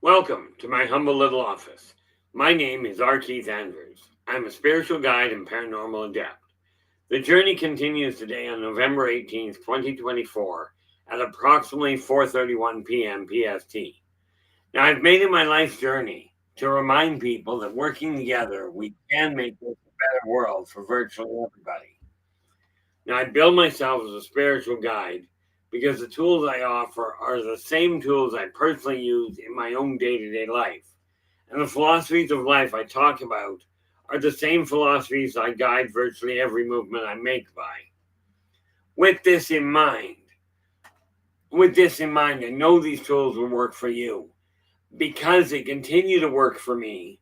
Welcome to my humble little office. My name is R. Keith Andrews. I'm a spiritual guide and paranormal adept. The journey continues today on November 18th, 2024 at approximately 4:31 p.m. PST. Now, I've made it my life's journey to remind people that working together, we can make this a better world for virtually everybody. Now, I build myself as a spiritual guide because the tools I offer are the same tools I personally use in my own day to day life. And the philosophies of life I talk about are the same philosophies I guide virtually every movement I make by. With this in mind, I know these tools will work for you because they continue to work for me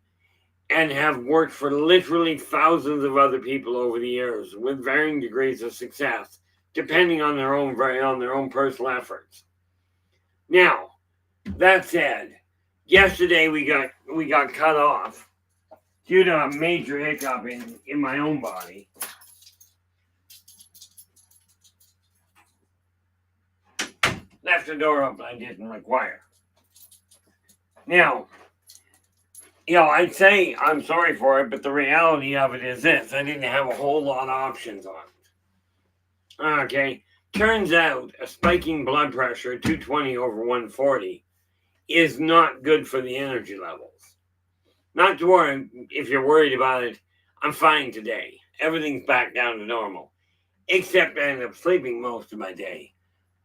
and have worked for literally thousands of other people over the years with varying degrees of success, depending on their own personal efforts. Now, that said, yesterday we got cut off due to a major hiccup in my own body. Left the door open I didn't require. Now, I'd say I'm sorry for it, but the reality of it is this: I didn't have a whole lot of options on it. Okay, turns out a spiking blood pressure at 220 over 140 is not good for the energy levels. Not to worry if you're worried about it. I'm fine today. Everything's back down to normal, except I ended up sleeping most of my day.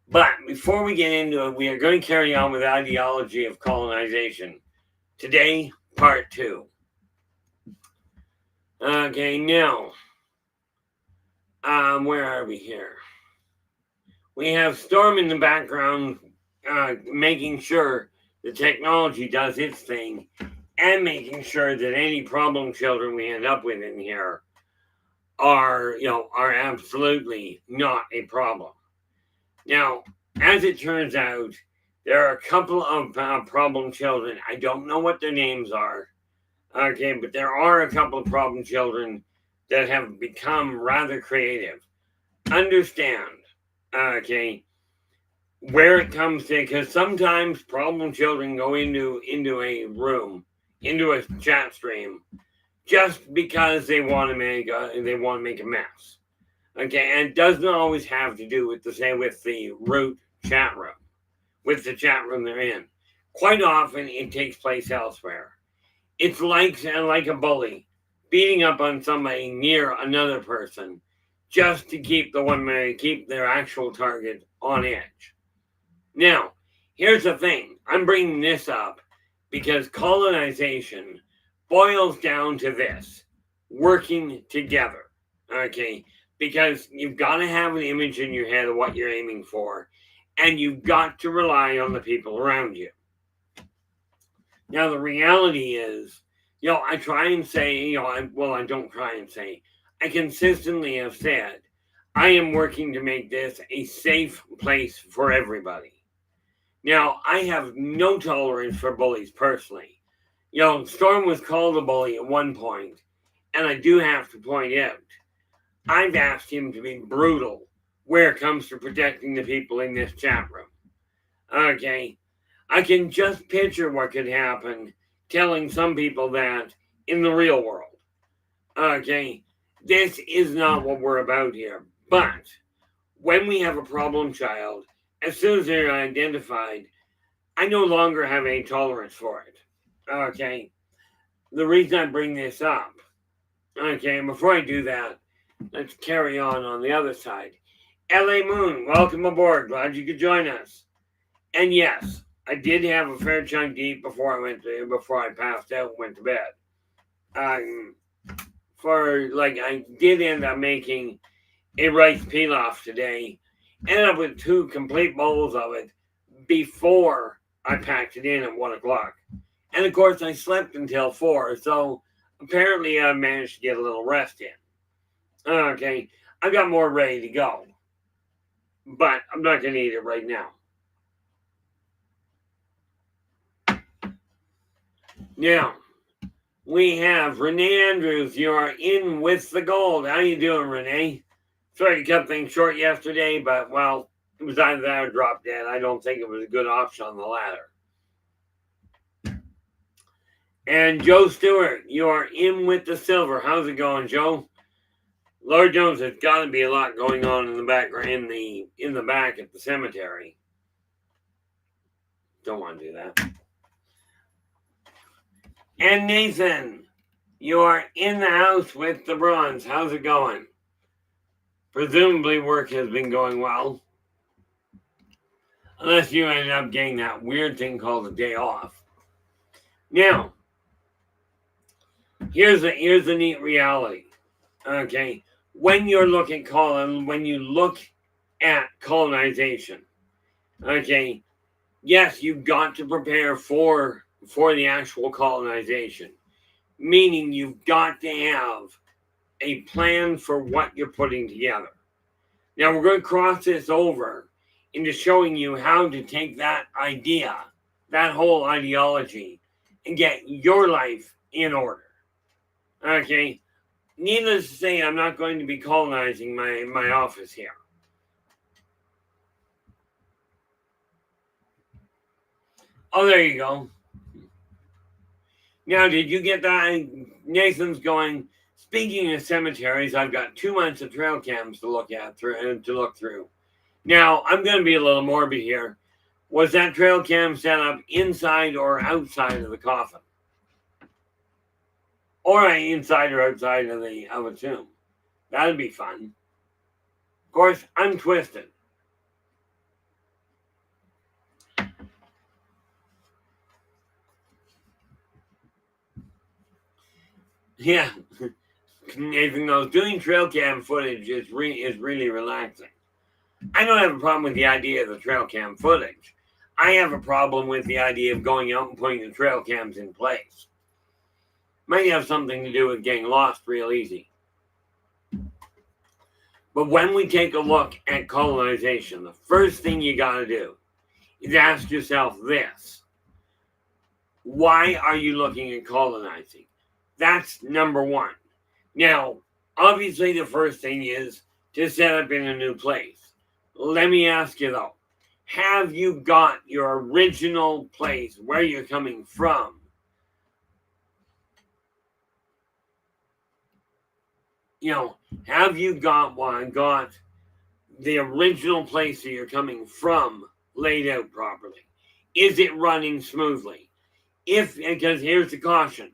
But before we get into it, we are going to carry on with the ideology of colonization. Today, part two. Okay, now, where are we here? We have Storm in the background, making sure the technology does its thing, and making sure that any problem children we end up with in here are absolutely not a problem. Now, as it turns out, there are a couple of problem children. I don't know what their names are. Okay, but there are a couple of problem children that have become rather creative. Understand, okay, where it comes to, because sometimes problem children go into a room, into a chat stream, just because they want to make a mess. Okay, and it doesn't always have to do with the root chat room, with the chat room they're in. Quite often, it takes place elsewhere. It's like a bully beating up on somebody near another person, just to keep their actual target on edge. Now, here's the thing: I'm bringing this up because colonization boils down to this: working together. Okay, because you've got to have an image in your head of what you're aiming for, and you've got to rely on the people around you. Now, the reality is, I try and say, I don't try and say, I consistently have said, I am working to make this a safe place for everybody. Now, I have no tolerance for bullies personally. Storm was called a bully at one point, and I do have to point out, I've asked him to be brutal where it comes to protecting the people in this chat room. Okay, I can just picture what could happen telling some people that in the real world. Okay, this is not what we're about here. But when we have a problem child, as soon as they're identified, I no longer have any tolerance for it. Okay, the reason I bring this up, okay, and before I do that, let's carry on the other side. LA Moon, welcome aboard. Glad you could join us. And yes, I did have a fair chunk to eat before I passed out and went to bed. I did end up making a rice pilaf today. Ended up with 2 complete bowls of it before I packed it in at 1 o'clock. And of course, I slept until 4, so apparently I managed to get a little rest in. Okay, I've got more ready to go, but I'm not going to eat it right now. Now, we have Renee Andrews. You are in with the gold. How you doing, Renee? Sorry to cut things short yesterday, but, well, it was either that or drop dead. I don't think it was a good option on the latter. And Joe Stewart, you are in with the silver. How's it going, Joe? Lord Jones, there's got to be a lot going on in the background, in the back at the cemetery. Don't want to do that. And Nathan, you are in the house with the bronze. How's it going? Presumably work has been going well. Unless you ended up getting that weird thing called a day off. Now, here's the neat reality. Okay. When you look at colonization, okay, yes, you've got to prepare for the actual colonization. Meaning you've got to have a plan for what you're putting together. Now we're going to cross this over into showing you how to take that idea, that whole ideology, and get your life in order. Okay? Needless to say, I'm not going to be colonizing my office here. Oh, there you go. Now, did you get that? Nathan's going, speaking of cemeteries, I've got 2 months of trail cams to look through. Now, I'm going to be a little morbid here. Was that trail cam set up inside or outside of the coffin? Or inside or outside of a tomb? That'd be fun. Of course, I'm twisted. Yeah. Nathan knows doing trail cam footage is really relaxing. I don't have a problem with the idea of the trail cam footage. I have a problem with the idea of going out and putting the trail cams in place. Might have something to do with getting lost real easy. But when we take a look at colonization, the first thing you gotta do is ask yourself this. Why are you looking at colonizing? That's number one. Now, obviously the first thing is to set up in a new place. Let me ask you though, have you got your original place where you're coming from? Have you got the original place that you're coming from laid out properly? Is it running smoothly? Because here's the caution,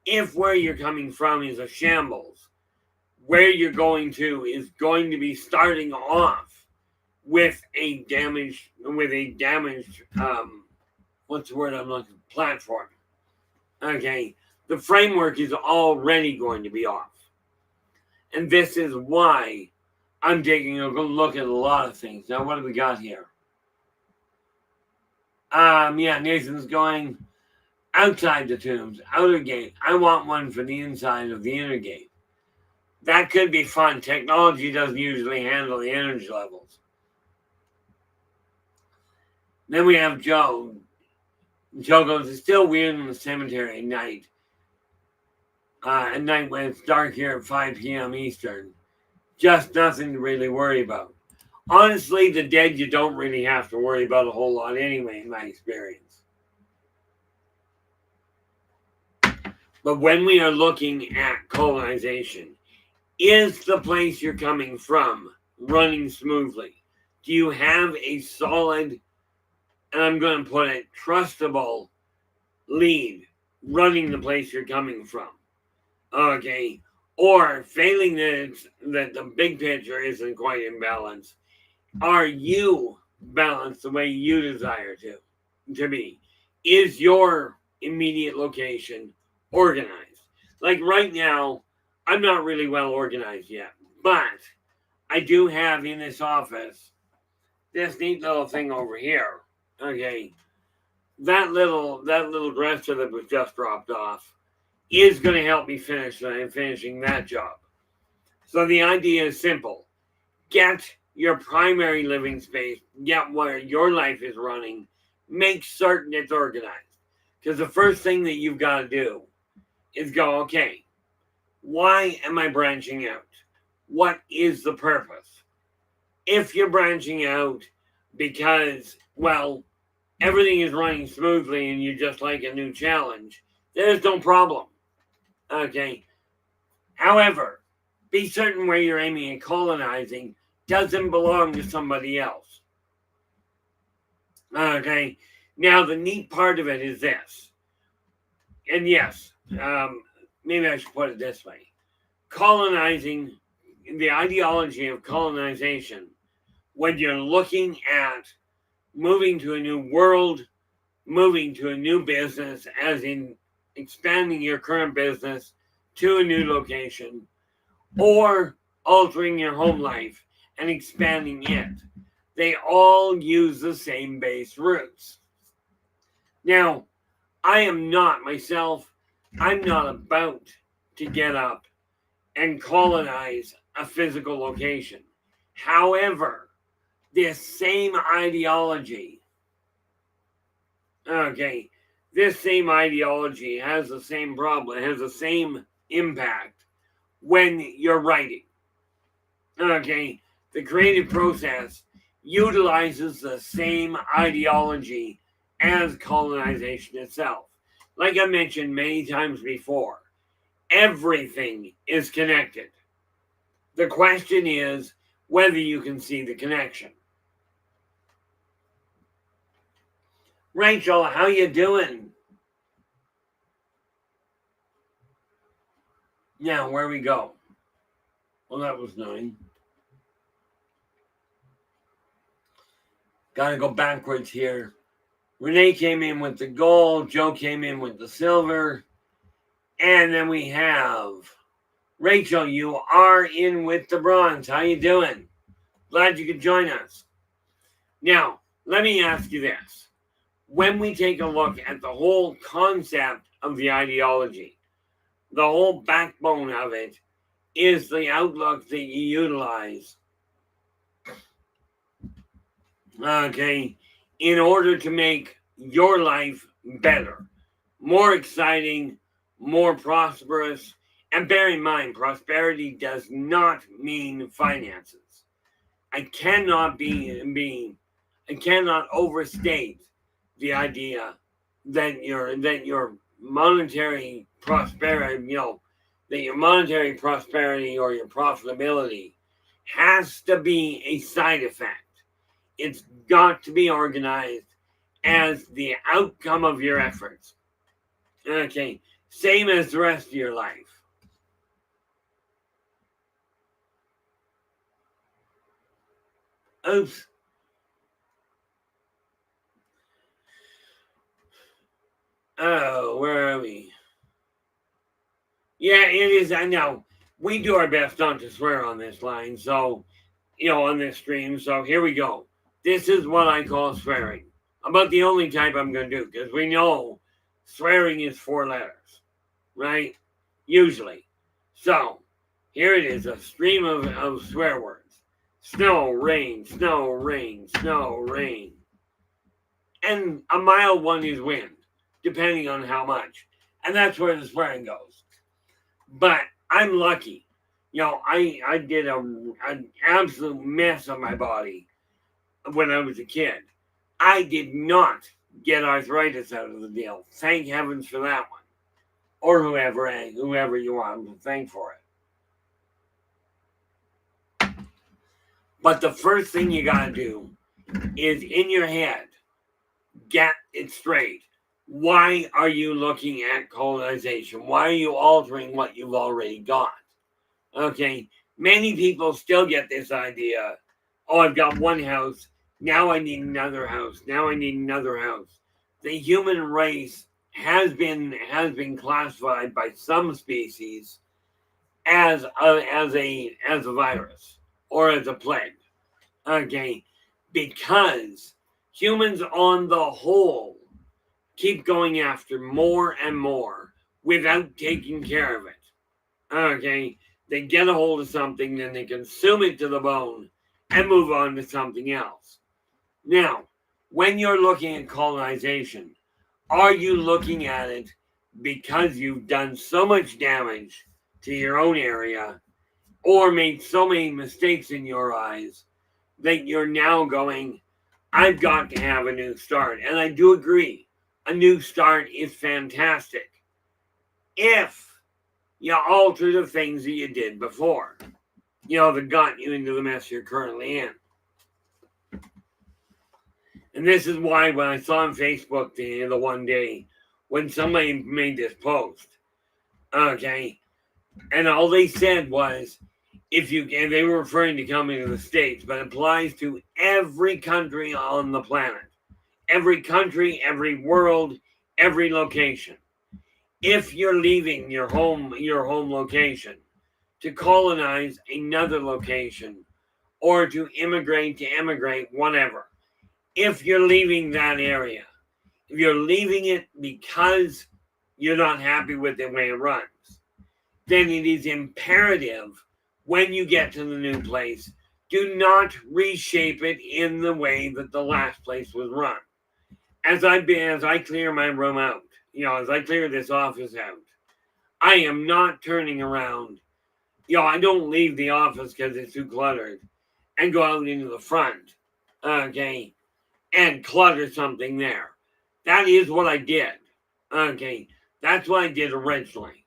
if where you're coming from is a shambles, where you're going to is going to be starting off with a damaged what's the word I'm looking for? Platform. Okay, the framework is already going to be off. And this is why I'm taking a good look at a lot of things. Now, what do we got here? Nathan's going outside the tombs, outer gate. I want one for the inside of the inner gate. That could be fun. Technology doesn't usually handle the energy levels. Then we have Joe. Joe goes, it's still weird in the cemetery at night. At night when it's dark here at 5 p.m. Eastern. Just nothing to really worry about. Honestly, the dead you don't really have to worry about a whole lot anyway, in my experience. But when we are looking at colonization, is the place you're coming from running smoothly? Do you have a solid, and I'm going to put it, trustable lead running the place you're coming from? Okay. Or failing that the big picture isn't quite in balance, are you balanced the way you desire to be? Is your immediate location organized? Like right now, I'm not really well organized yet, but I do have in this office this neat little thing over here. Okay, that little dresser that was just dropped off is going to help me finishing that job. So the idea is simple. Get your primary living space, get where your life is running, make certain it's organized. Because the first thing that you've got to do is go, okay, why am I branching out? What is the purpose? If you're branching out because, well, everything is running smoothly and you just like a new challenge, There's no problem. Okay. However, be certain where you're aiming at colonizing doesn't belong to somebody else. Okay. Now, the neat part of it is this. And yes, maybe I should put it this way. Colonizing, the ideology of colonization, when you're looking at moving to a new world, moving to a new business, as in expanding your current business to a new location, or altering your home life and expanding it, they all use the same base roots. Now, I am not myself, I'm not about to get up and colonize a physical location. However, this same ideology, okay, this same ideology has the same problem, has the same impact when you're writing. Okay, the creative process utilizes the same ideology as colonization itself. Like I mentioned many times before, everything is connected. The question is whether you can see the connection. Rachel, how you doing? Now, where we go? Well, that was 9. Gotta go backwards here. Renee came in with the gold. Joe came in with the silver. And then we have Rachel. You are in with the bronze. How you doing? Glad you could join us. Now, let me ask you this. When we take a look at the whole concept of the ideology, the whole backbone of it is the outlook that you utilize, okay, in order to make your life better, more exciting, more prosperous. And bear in mind, prosperity does not mean finances. I cannot I cannot overstate the idea that your monetary prosperity, that your monetary prosperity or your profitability has to be a side effect. It's got to be organized as the outcome of your efforts. Okay, same as the rest of your life. Oops. Oh, where are we? Yeah, it is. I know. We do our best not to swear on this line, so, on this stream. So here we go. This is what I call swearing. About the only type I'm going to do, because we know swearing is 4 letters, right? Usually. So here it is, a stream of swear words. Snow, rain, snow, rain, snow, rain. And a mild one is wind, depending on how much. And that's where the swearing goes. But I'm lucky. I did an absolute mess of my body when I was a kid. I did not get arthritis out of the deal. Thank heavens for that one. Or whoever you want to thank for it. But the first thing you got to do is in your head, get it straight. Why are you looking at colonization? Why are you altering what you've already got? Okay, many people still get this idea. Oh, I've got one house. Now I need another house. Now I need another house. The human race has been classified by some species as a virus or as a plague. Okay, because humans on the whole keep going after more and more without taking care of it. Okay, they get a hold of something, then they consume it to the bone and move on to something else. Now, when you're looking at colonization, are you looking at it because you've done so much damage to your own area or made so many mistakes in your eyes that you're now going, I've got to have a new start? And I do agree, a new start is fantastic. if you alter the things that you did before, that got you into the mess you're currently in. And this is why when I saw on Facebook the one day when somebody made this post, okay, and all they said was, and they were referring to coming to the States, but it applies to every country on the planet, every country, every world, every location. If you're leaving your home location to colonize another location or to emigrate, whatever, if you're leaving that area, if you're leaving it because you're not happy with the way it runs, then it is imperative when you get to the new place, do not reshape it in the way that the last place was run. As I clear my room out, as I clear this office out, I am not turning around. I don't leave the office because it's too cluttered and go out into the front, okay, and clutter something there. That is what I did, okay. That's what I did originally.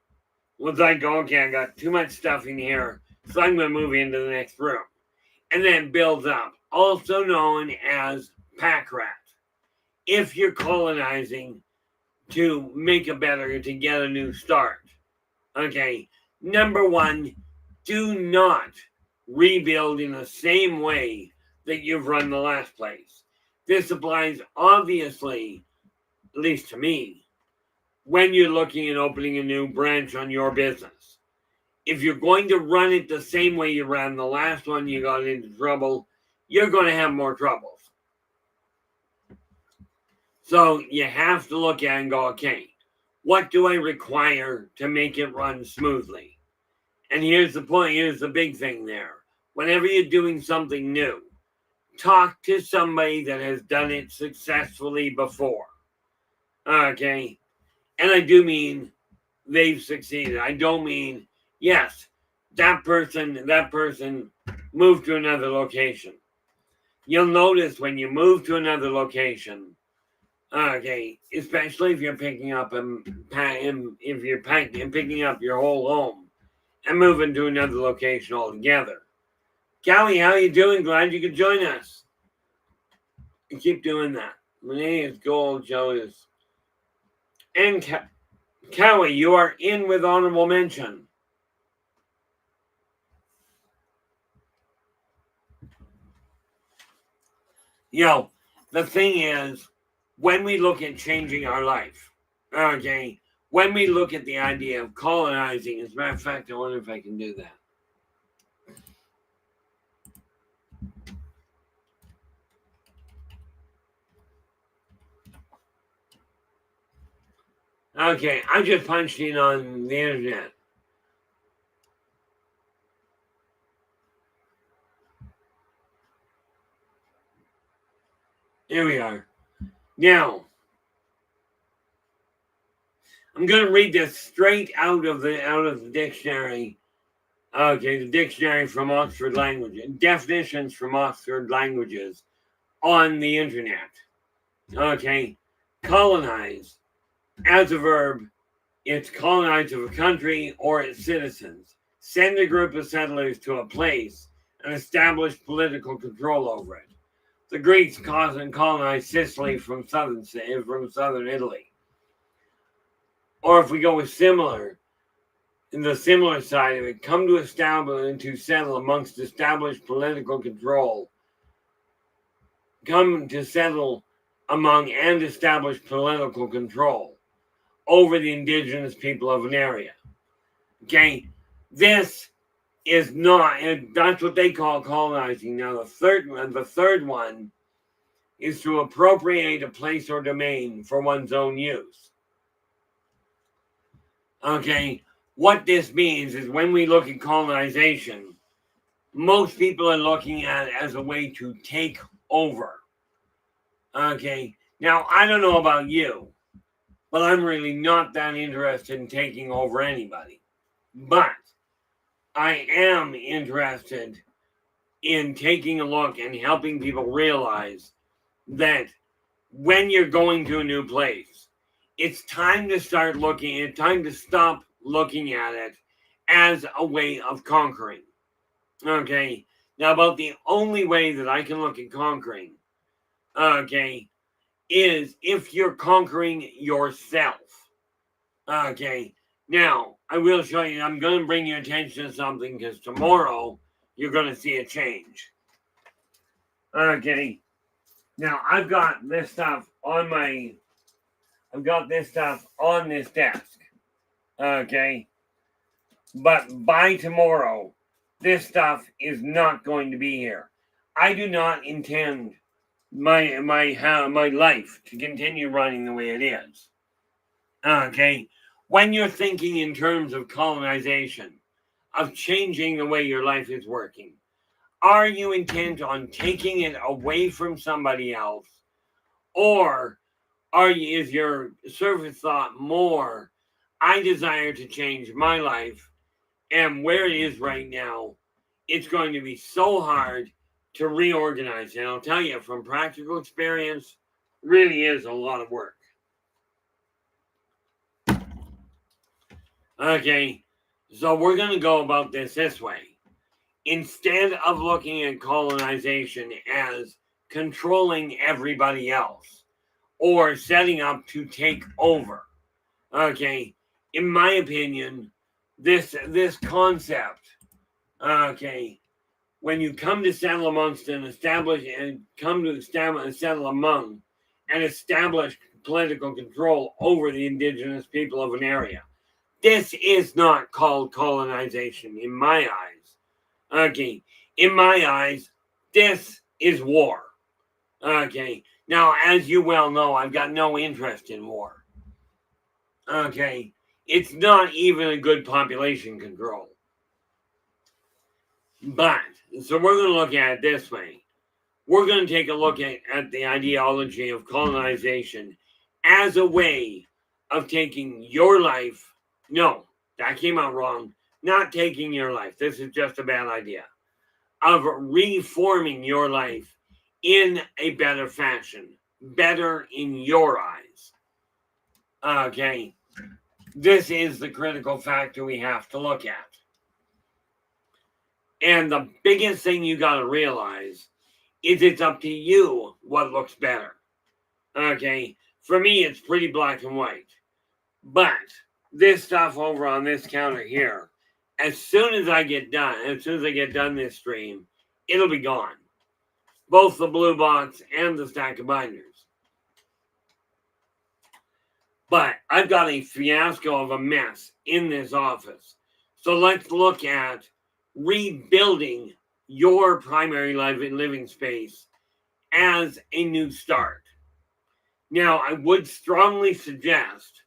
Was I go, okay, I got too much stuff in here, so I'm going to move into the next room. And then builds up, also known as pack rat. If you're colonizing to to get a new start, okay, number one, do not rebuild in the same way that you've run the last place. This applies, obviously, at least to me, when you're looking at opening a new branch on your business. If you're going to run it the same way you ran the last one, you got into trouble, you're going to have more troubles. So you have to look at it and go, okay, what do I require to make it run smoothly? And here's the point, here's the big thing there. Whenever you're doing something new, talk to somebody that has done it successfully before. Okay? And I do mean they've succeeded. I don't mean, yes, that person moved to another location. You'll notice when you move to another location, okay, especially if you're picking up picking up your whole home and moving to another location altogether. Callie, how you doing? Glad you could join us. You keep doing that. Renee is gold, Joe is. And Cowie, you are in with honorable mention. The thing is, when we look at changing our life, okay, when we look at the idea of colonizing, as a matter of fact, I wonder if I can do that. Okay, I just punched in on the internet. Here we are. Now, I'm going to read this straight out of the dictionary. Okay, the dictionary from Oxford Languages, definitions from Oxford Languages on the internet. Okay, colonize. As a verb, it's colonize of a country or its citizens. Send a group of settlers to a place and establish political control over it. The Greeks colonized Sicily from southern Italy. Or if we go with similar, in the similar side of it, come to establish and to settle amongst established political control. Come to settle among and establish political control over the indigenous people of an area. Okay, this is not, and that's what they call colonizing. Now, the third one is to appropriate a place or domain for one's own use. Okay, what this means is when we look at colonization, most people are looking at it as a way to take over. Okay, now I don't know about you, but I'm really not that interested in taking over anybody. But I am interested in taking a look and helping people realize that when you're going to a new place, it's time to start looking. It's time to stop looking at it as a way of conquering. Okay. Now, about the only way that I can look at conquering, okay, is if you're conquering yourself. Okay. Now, I will show you, I'm going to bring your attention to something because tomorrow you're going to see a change. Okay. Now, I've got this stuff on this desk. Okay. But by tomorrow, this stuff is not going to be here. I do not intend my life to continue running the way it is. Okay, when you're thinking in terms of colonization, of changing the way your life is working, are you intent on taking it away from somebody else, or is your surface thought more, I desire to change my life, and where it is right now, it's going to be so hard to reorganize. And I'll tell you from practical experience, really is a lot of work. Okay, so we're going to go about this way. Instead of looking at colonization as controlling everybody else or setting up to take over, okay, in my opinion, this concept, okay, when you come to settle amongst and establish and come to establish and settle among and establish political control over the indigenous people of an area, this is not called colonization in my eyes. Okay, in my eyes, this is war. Okay, now as you well know, I've got no interest in war. Okay, it's not even a good population control. But, so we're going to look at it this way. We're going to take a look at the ideology of colonization as a way of taking your life. No, that came out wrong. Not taking your life. This is just a bad idea. Of reforming your life in a better fashion. Better in your eyes. Okay. This is the critical factor we have to look at. And the biggest thing you got to realize is it's up to you what looks better. Okay, for me, it's pretty black and white. But this stuff over on this counter here, as soon as I get done this stream, it'll be gone. Both the blue box and the stack of binders. But I've got a fiasco of a mess in this office. So let's look at rebuilding your primary living space as a new start. Now, I would strongly suggest,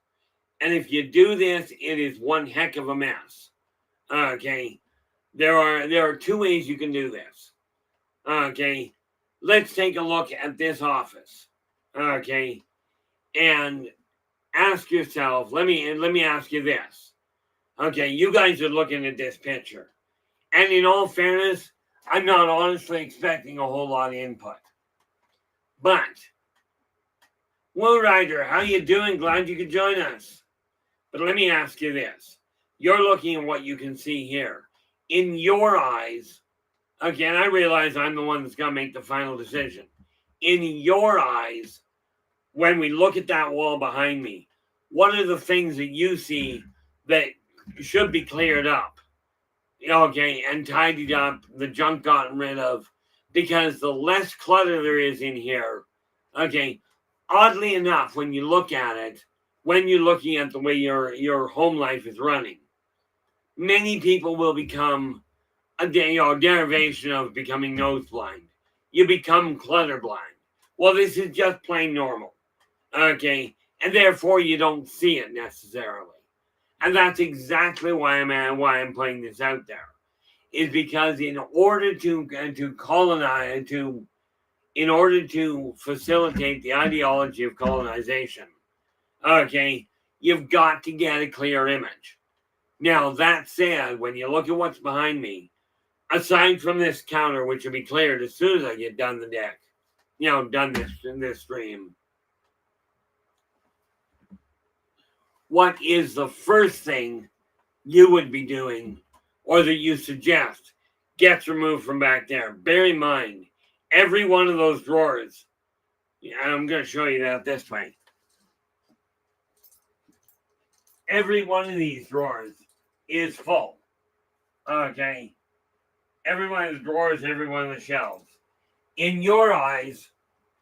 and if you do this, it is one heck of a mess. Okay, there are two ways you can do this. Okay, let's take a look at this office. Okay, and ask yourself. Let me ask you this. Okay, you guys are looking at this picture. And in all fairness, I'm not honestly expecting a whole lot of input. But, Will Ryder, how you doing? Glad you could join us. But let me ask you this. You're looking at what you can see here. In your eyes, again, I realize I'm the one that's going to make the final decision. In your eyes, when we look at that wall behind me, what are the things that you see that should be cleared up? Okay, and tidied up, the junk gotten rid of, because the less clutter there is in here, okay, oddly enough, when you look at it, when you're looking at the way your home life is running, many people will become a derivation of becoming nose blind. You become clutter blind. Well, this is just plain normal, okay, and therefore you don't see it necessarily. And that's exactly why I'm putting this out there, is because in order to colonize, in order to facilitate the ideology of colonization, okay, you've got to get a clear image. Now, that said, when you look at what's behind me, aside from this counter, which will be cleared as soon as I get done the deck, done this stream, what is the first thing you would be doing or that you suggest gets removed from back there. Bear in mind, every one of those drawers, and I'm going to show you that this way. Every one of these drawers is full. Okay? Every one of the drawers, every one of the shelves. In your eyes,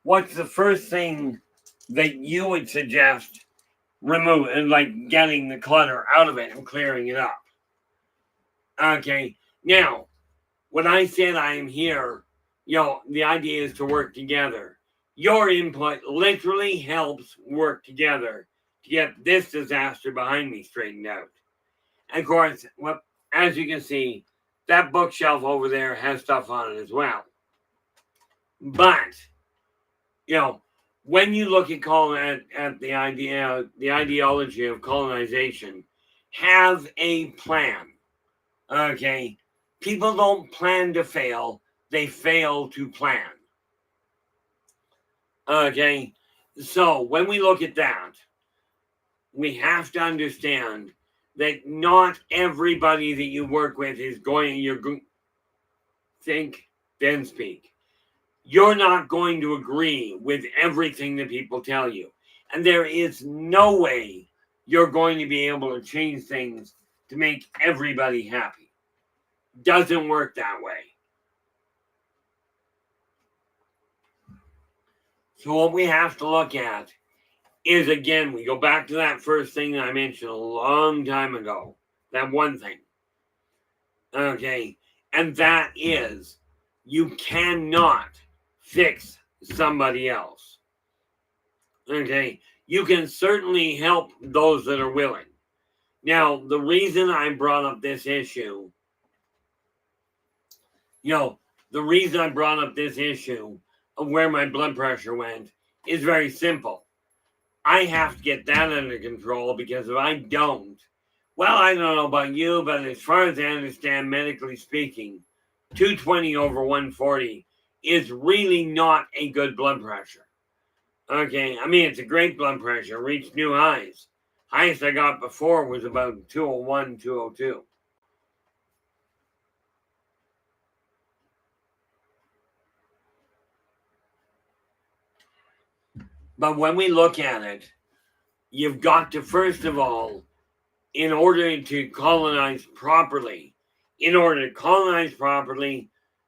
what's the first thing that you would suggest remove and like getting the clutter out of it and clearing it up? Okay. Now, when I said I am here, the idea is to work together. Your input literally helps work together to get this disaster behind me straightened out. And of course, as you can see, that bookshelf over there has stuff on it as well. But, when you look at the ideology of colonization, have a plan. Okay? People don't plan to fail, they fail to plan. Okay? So, when we look at that, we have to understand that not everybody that you work with is think, then speak. You're not going to agree with everything that people tell you. And there is no way you're going to be able to change things to make everybody happy. Doesn't work that way. So what we have to look at is, again, we go back to that first thing that I mentioned a long time ago. That one thing. Okay. And that is, you cannot fix somebody else. Okay. You can certainly help those that are willing. Now, the reason I brought up this issue, of where my blood pressure went is very simple. I have to get that under control, because if I don't, well, I don't know about you, but as far as I understand, medically speaking, 220 over 140 is really not a good blood pressure. Okay, I mean, it's a great blood pressure, reached new highs. Highest I got before was about 201, 202. But when we look at it, you've got to, first of all, in order to colonize properly,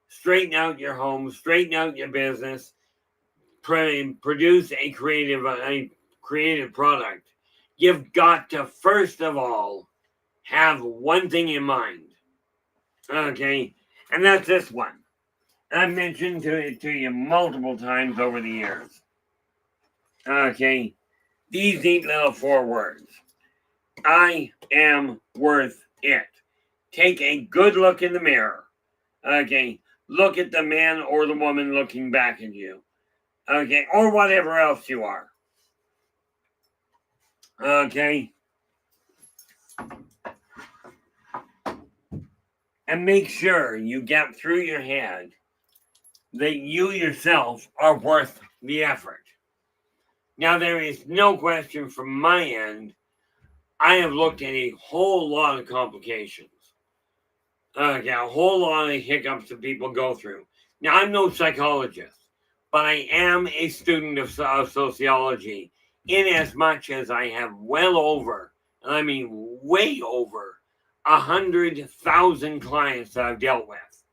straighten out your home, straighten out your business, produce a creative product, you've got to, first of all, have one thing in mind. Okay? And that's this one. I've mentioned it to you multiple times over the years. Okay? These neat little 4 words. I am worth it. Take a good look in the mirror. Okay? Look at the man or the woman looking back at you. Okay? Or whatever else you are. Okay? And make sure you get through your head that you yourself are worth the effort. Now, there is no question from my end, I have looked at a whole lot of complications. Okay, a whole lot of hiccups that people go through. Now, I'm no psychologist, but I am a student of sociology, in as much as I have well over, and I mean way over, 100,000 clients that I've dealt with.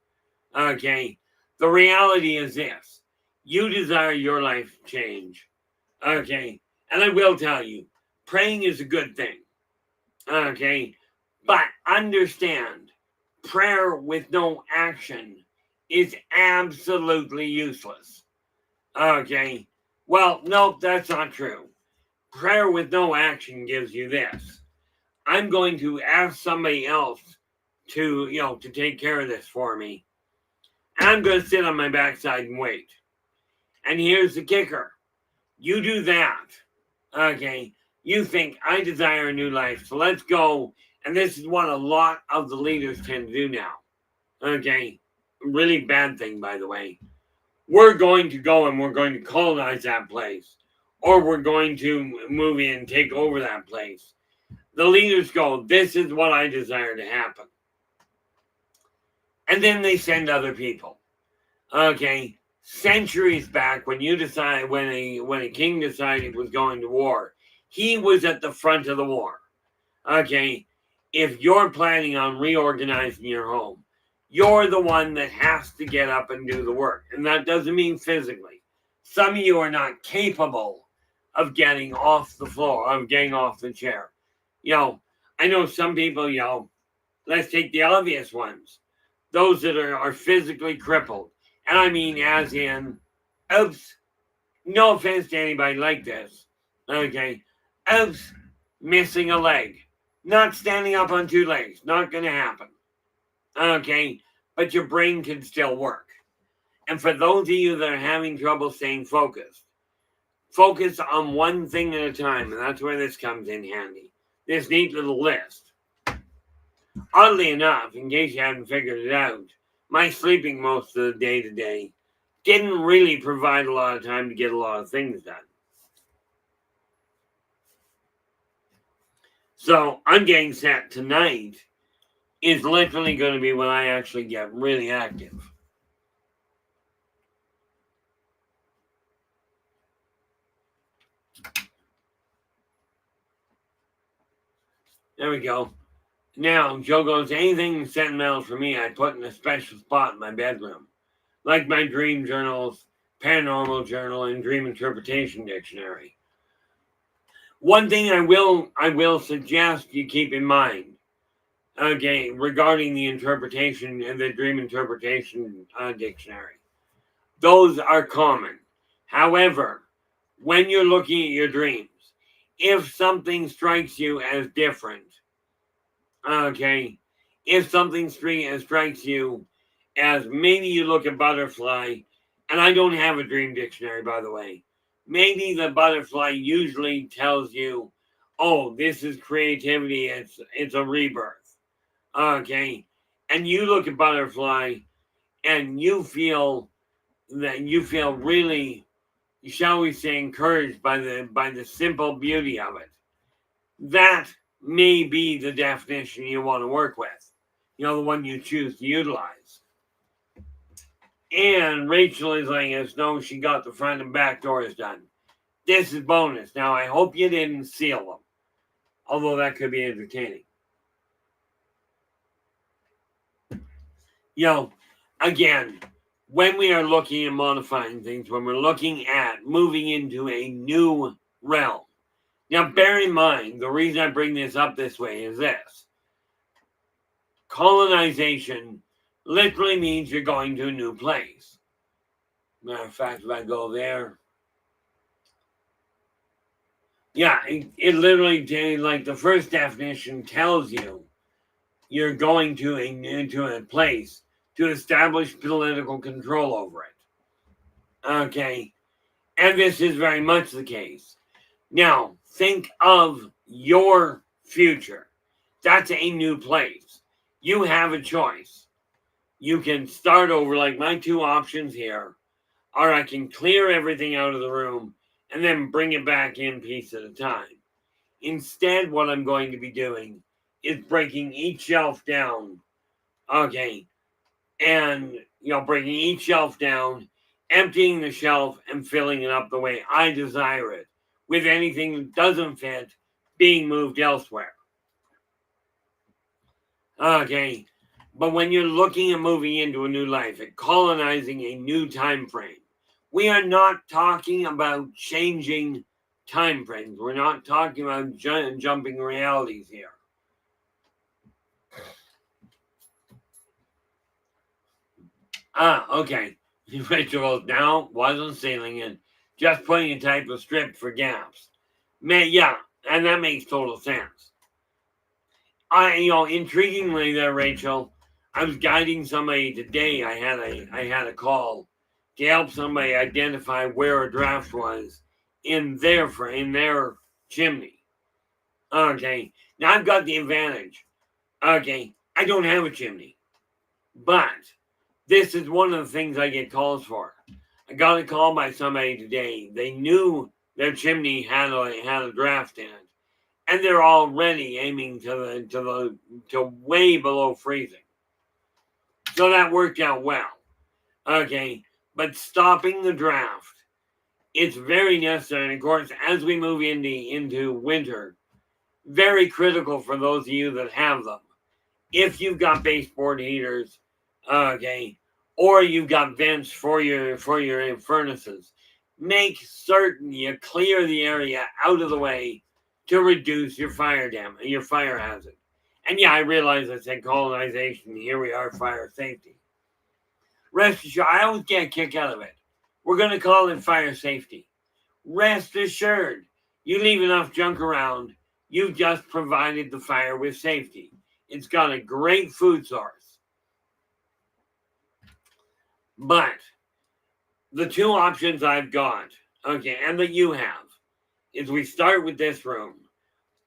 Okay, the reality is this. You desire your life to change. Okay, and I will tell you, praying is a good thing. Okay, but understand, prayer with no action is absolutely useless. Okay, well, no, that's not true. Prayer with no action gives you this. I'm going to ask somebody else to take care of this for me. And I'm going to sit on my backside and wait. And here's the kicker. You do that. Okay. You think, I desire a new life, so let's go. And this is what a lot of the leaders tend to do now. Okay. Really bad thing, by the way. We're going to go and we're going to colonize that place. Or we're going to move in and take over that place. The leaders go, this is what I desire to happen. And then they send other people. Okay, centuries back, when a king decided he was going to war, he was at the front of the war. Okay, if you're planning on reorganizing your home, you're the one that has to get up and do the work. And that doesn't mean physically. Some of you are not capable of getting off the floor, of getting off the chair. I know some people, let's take the obvious ones. Those that are physically crippled. And I mean as in, oops, no offense to anybody like this. Okay, oops, missing a leg. Not standing up on two legs. Not going to happen. Okay, but your brain can still work. And for those of you that are having trouble staying focused, focus on one thing at a time. And that's where this comes in handy. This neat little list. Oddly enough, in case you haven't figured it out, my sleeping most of the day today didn't really provide a lot of time to get a lot of things done. So I'm getting set tonight is literally going to be when I actually get really active. There we go. Now, Joe goes, anything sentimental for me, I put in a special spot in my bedroom. Like my dream journals, paranormal journal, and dream interpretation dictionary. One thing I will suggest you keep in mind, okay, regarding the interpretation and the dream interpretation dictionary. Those are common. However, when you're looking at your dreams, if something strikes you as different, okay, if something strikes you as maybe you look at butterfly, and I don't have a dream dictionary, by the way, maybe the butterfly usually tells you, oh, this is creativity, it's a rebirth, okay, and you look at butterfly and you feel really, shall we say, encouraged by the simple beauty of it. That may be the definition you want to work with, the one you choose to utilize. And Rachel is letting us know she got the front and back doors done. This is bonus. Now, I hope you didn't seal them, although that could be entertaining. Again, when we are looking at modifying things, when we're looking at moving into a new realm. Now, bear in mind, the reason I bring this up this way is this. Colonization literally means you're going to a new place. Matter of fact, if I go there, yeah, it literally, like the first definition tells you, you're going to a place to establish political control over it. Okay, and this is very much the case. Now, think of your future. That's a new place. You have a choice. You can start over, like my two options here are I can clear everything out of the room and then bring it back in piece at a time. Instead, what I'm going to be doing is breaking each shelf down, okay, and, breaking each shelf down, emptying the shelf and filling it up the way I desire it, with anything that doesn't fit being moved elsewhere. Okay, but when you're looking at moving into a new life, at colonizing a new time frame, we are not talking about changing time frames. We're not talking about jumping realities here. Okay. Rituals now wasn't sealing it, just putting a type of strip for gaps. Yeah, and that makes total sense. Intriguingly there, Rachel, I was guiding somebody today. I had a call to help somebody identify where a draft was in their chimney. Okay, now I've got the advantage. Okay, I don't have a chimney, but this is one of the things I get calls for. I got a call by somebody today. They knew their chimney had a draft in it, and they're already aiming to way below freezing. So that worked out well. Okay, but stopping the draft, it's very necessary. And of course, as we move into winter, very critical for those of you that have them. If you've got baseboard heaters, okay, or you've got vents for your furnaces, make certain you clear the area out of the way to reduce your fire hazard. And yeah, I realize I said colonization. Here we are, fire safety. Rest assured, I always get a kick out of it. We're going to call it fire safety. Rest assured, you leave enough junk around, you've just provided the fire with safety. It's got a great food source. But the two options I've got, okay, and that you have, is we start with this room.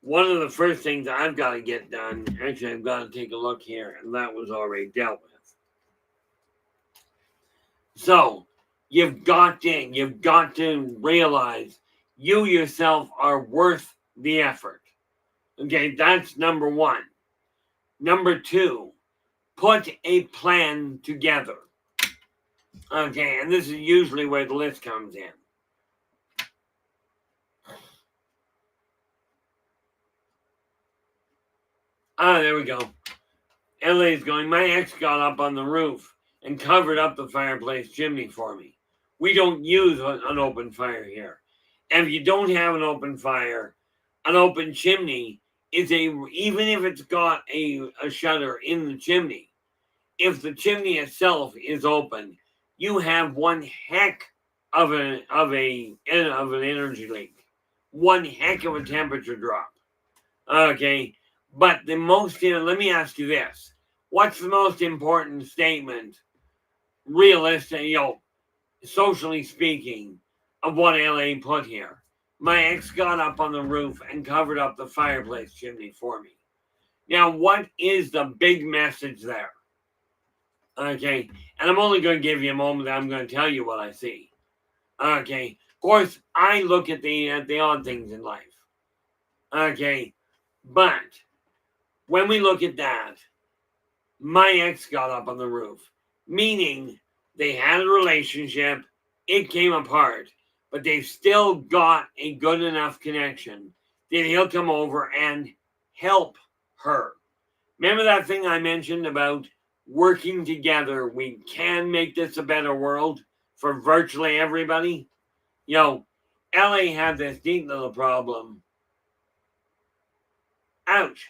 One of the first things I've got to get done, actually, I've got to take a look here, and that was already dealt with. So, you've got to realize you yourself are worth the effort. Okay, that's number one. Number two, put a plan together. Okay, and this is usually where the list comes in. There we go. LA's going, my ex got up on the roof and covered up the fireplace chimney for me. We don't use an open fire here. And if you don't have an open fire, an open chimney is even if it's got a shutter in the chimney, if the chimney itself is open, you have one heck of an energy leak, one heck of a temperature drop. Okay, but let me ask you this: what's the most important statement, realistic, socially speaking, of what LA put here? My ex got up on the roof and covered up the fireplace chimney for me. Now, what is the big message there? Okay, and I'm only going to give you a moment. I'm going to tell you what I see. Okay, of course, I look at the odd things in life. Okay, but when we look at that, my ex got up on the roof, meaning they had a relationship, it came apart, but they've still got a good enough connection that he'll come over and help her. Remember that thing I mentioned about working together? We can make this a better world for virtually everybody. LA had this neat little problem. Ouch.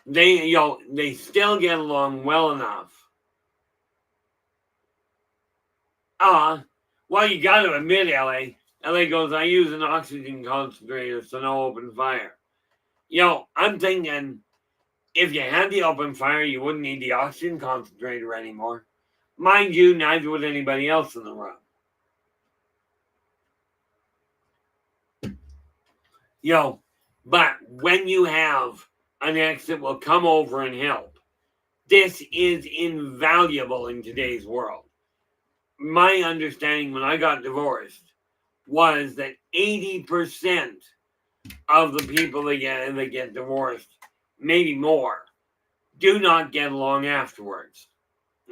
They still get along well enough. Well, you got to admit, LA goes, I use an oxygen concentrator, so no open fire. I'm thinking if you had the open fire, you wouldn't need the oxygen concentrator anymore. Mind you, neither would anybody else in the room. But when you have an ex that will come over and help, this is invaluable in today's world. My understanding when I got divorced was that 80% of the people that get divorced, maybe more, do not get along afterwards.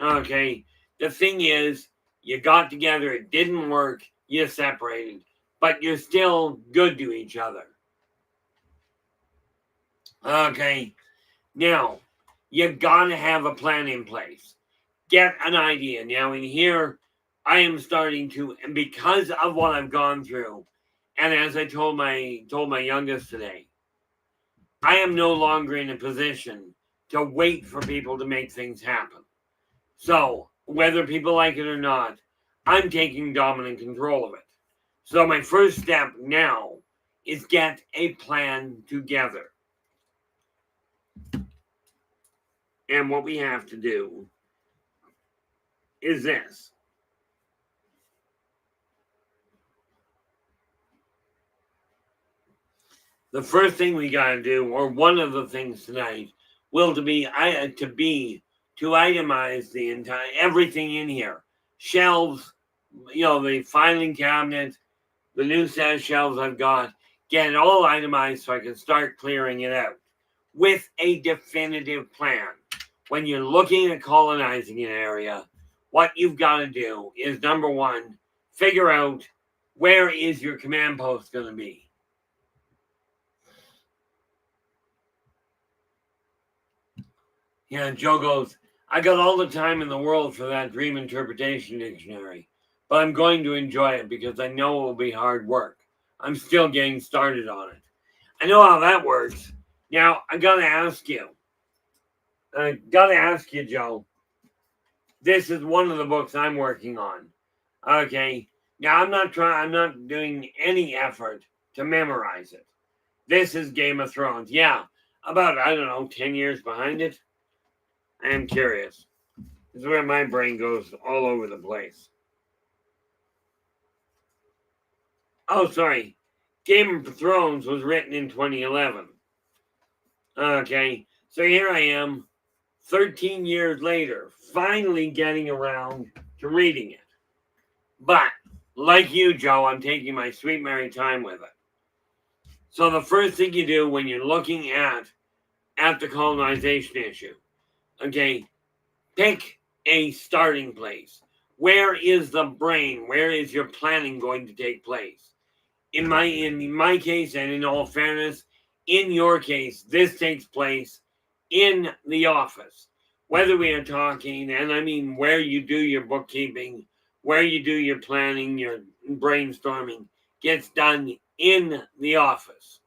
Okay, the thing is, you got together, it didn't work, you separated, but you're still good to each other. Okay, now, you gotta have a plan in place. Get an idea. Now, in here, I am starting to, and because of what I've gone through, and as I told my youngest today, I am no longer in a position to wait for people to make things happen. So, whether people like it or not, I'm taking dominant control of it. So, my first step now is get a plan together. And what we have to do is this. The first thing we got to do, or one of the things tonight, will to itemize the entire everything in here. Shelves, the filing cabinet, the new set of shelves I've got, get it all itemized so I can start clearing it out with a definitive plan. When you're looking at colonizing an area, what you've got to do is, number one, figure out where is your command post going to be. Yeah, Joe goes, I got all the time in the world for that dream interpretation dictionary, but I'm going to enjoy it because I know it will be hard work. I'm still getting started on it. I know how that works. Now, I got to ask you, Joe. This is one of the books I'm working on. Okay. Now, I'm not doing any effort to memorize it. This is Game of Thrones. Yeah, about, I don't know, 10 years behind it. I am curious. This is where my brain goes all over the place. Oh, sorry. Game of Thrones was written in 2011. Okay, so here I am, 13 years later, finally getting around to reading it. But, like you, Joe, I'm taking my sweet merry time with it. So the first thing you do when you're looking at the colonization issue, okay, pick a starting place. Where is the brain? Where is your planning going to take place? In my case, and in all fairness, in your case, this takes place in the office. Whether we are talking, and I mean where you do your bookkeeping, where you do your planning, your brainstorming, gets done in the office.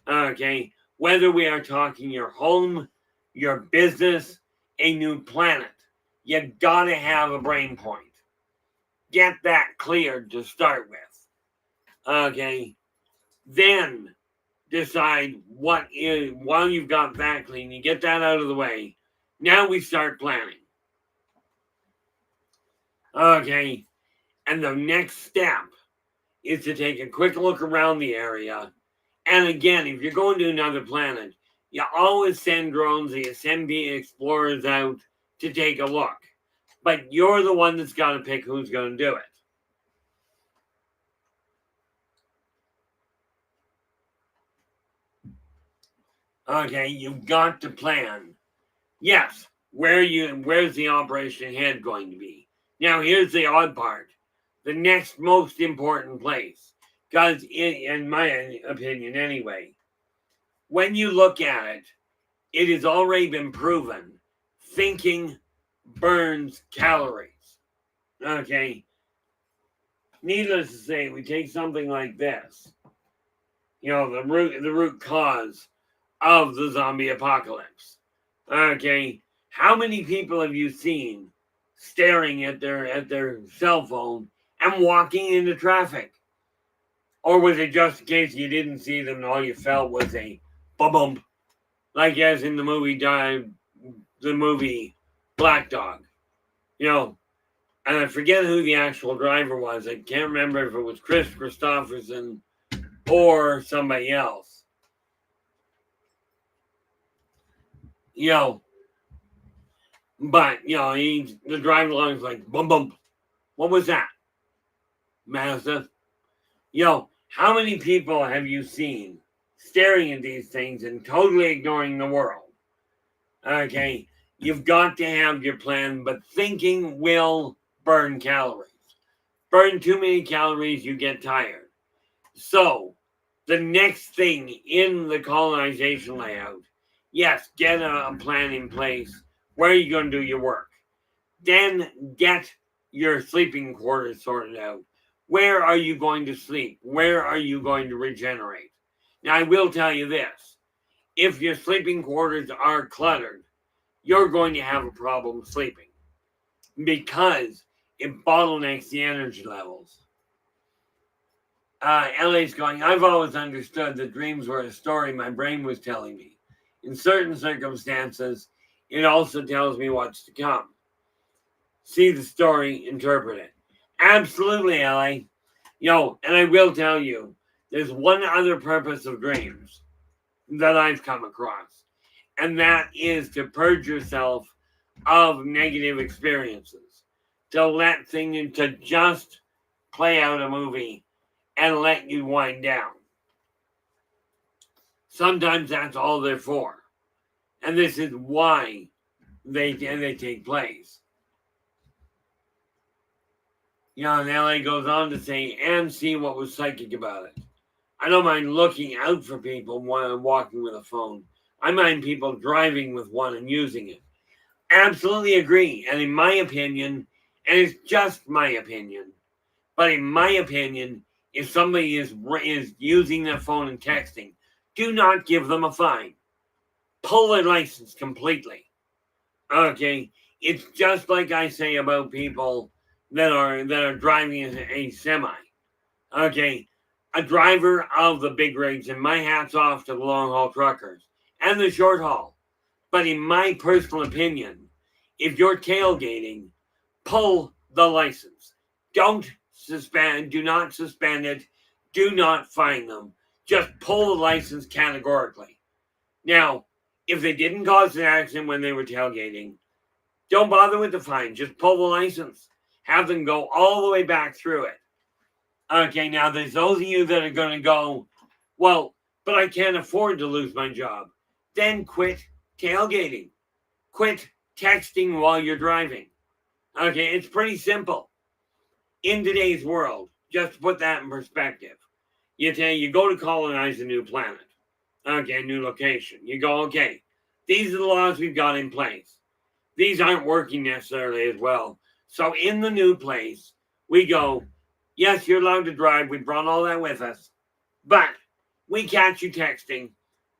Okay, whether we are talking your home, your business, a new planet, you gotta have a brain point. Get that cleared to start with. Okay, then decide what is, while you've got that clean, you get that out of the way. Now we start planning. Okay, and the next step is to take a quick look around the area. And again, if you're going to another planet, you always send drones, you send explorers out to take a look. But you're the one that's got to pick who's going to do it. Okay, you've got to plan. Yes, where's the operation head going to be? Now here's the odd part. The next most important place. Because in my opinion anyway, when you look at it, it has already been proven thinking burns calories. Okay. Needless to say, we take something like this. You know, the root cause of the zombie apocalypse. Okay, how many people have you seen staring at their cell phone and walking into traffic? Or was it just in case you didn't see them and all you felt was a bump, like as in the movie Black Dog? You know, and I forget who the actual driver was. I can't remember if it was Chris Christopherson or somebody else. You know, but, you know, the driver along is like, bump. What was that? Mazda? You know, how many people have you seen staring at these things and totally ignoring the world? Okay, you've got to have your plan, but thinking will burn calories. Burn too many calories, you get tired. So, the next thing in the colonization layout, yes, get a plan in place. Where are you going to do your work? Then get your sleeping quarters sorted out. Where are you going to sleep? Where are you going to regenerate? Now, I will tell you this. If your sleeping quarters are cluttered, you're going to have a problem sleeping because it bottlenecks the energy levels. LA's going, I've always understood that dreams were a story my brain was telling me. In certain circumstances, it also tells me what's to come. See the story, interpret it. Absolutely, LA. Yo, and I will tell you, there's one other purpose of dreams that I've come across, and that is to purge yourself of negative experiences, to let things, to just play out a movie and let you wind down. Sometimes that's all they're for. And this is why they take place. And LA goes on to say, and see what was psychic about it. I don't mind looking out for people while I'm walking with a phone. I mind people driving with one and using it. Absolutely agree. And in my opinion, and it's just my opinion, but in my opinion, if somebody is using their phone and texting, do not give them a fine. Pull their license completely. Okay, it's just like I say about people that are driving a semi. Okay, a driver of the big rigs, and my hat's off to the long haul truckers and the short haul. But in my personal opinion, if you're tailgating, pull the license. Do not suspend it. Do not fine them. Just pull the license categorically. Now, if they didn't cause an accident when they were tailgating, don't bother with the fine. Just pull the license. Have them go all the way back through it. Okay, now there's those of you that are going to go, well, but I can't afford to lose my job. Then quit tailgating. Quit texting while you're driving. Okay, it's pretty simple. In today's world, just to put that in perspective, you go to colonize a new planet. Okay, new location. You go, okay, these are the laws we've got in place. These aren't working necessarily as well. So in the new place, we go, yes, you're allowed to drive. We brought all that with us. But we catch you texting.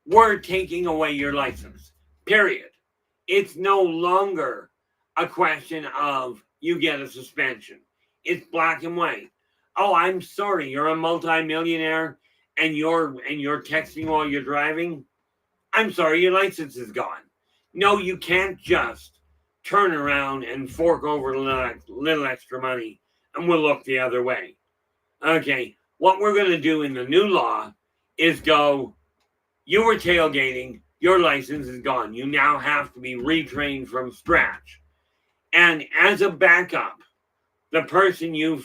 We're taking away your license. Period. It's no longer a question of you get a suspension. It's black and white. Oh, I'm sorry. You're a multimillionaire and you're texting while you're driving. I'm sorry, your license is gone. No, you can't just turn around and fork over a little extra money and we'll look the other way. Okay, what we're going to do in the new law is go, you were tailgating, your license is gone. You now have to be retrained from scratch. And as a backup, the person you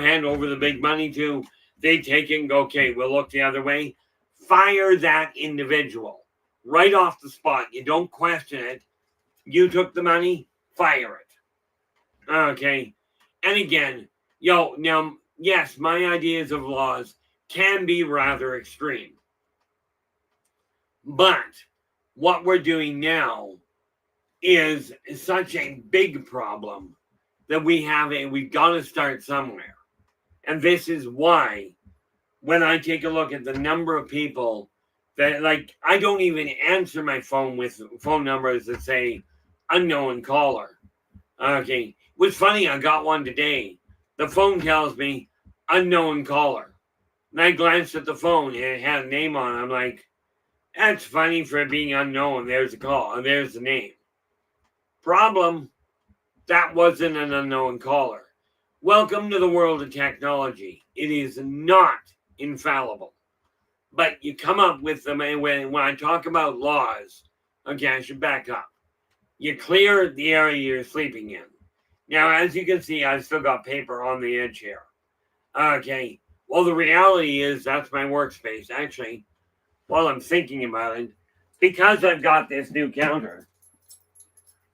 hand over the big money to, they take it and go, okay, we'll look the other way. Fire that individual right off the spot. You don't question it. You took the money, fire it. Okay. And again, now, yes, my ideas of laws can be rather extreme. But what we're doing now is such a big problem that we've got to start somewhere. And this is why when I take a look at the number of people that, like, I don't even answer my phone with phone numbers that say unknown caller. Okay. It was funny, I got one today. The phone tells me unknown caller. And I glanced at the phone and it had a name on it. I'm like, that's funny for it being unknown. There's the call and there's the name. Problem, that wasn't an unknown caller. Welcome to the world of technology. It is not infallible. But you come up with them, and when I talk about laws, okay, I should back up. You clear the area you're sleeping in. Now, as you can see, I've still got paper on the edge here. Okay, well, the reality is that's my workspace. Actually, while I'm thinking about it, because I've got this new counter,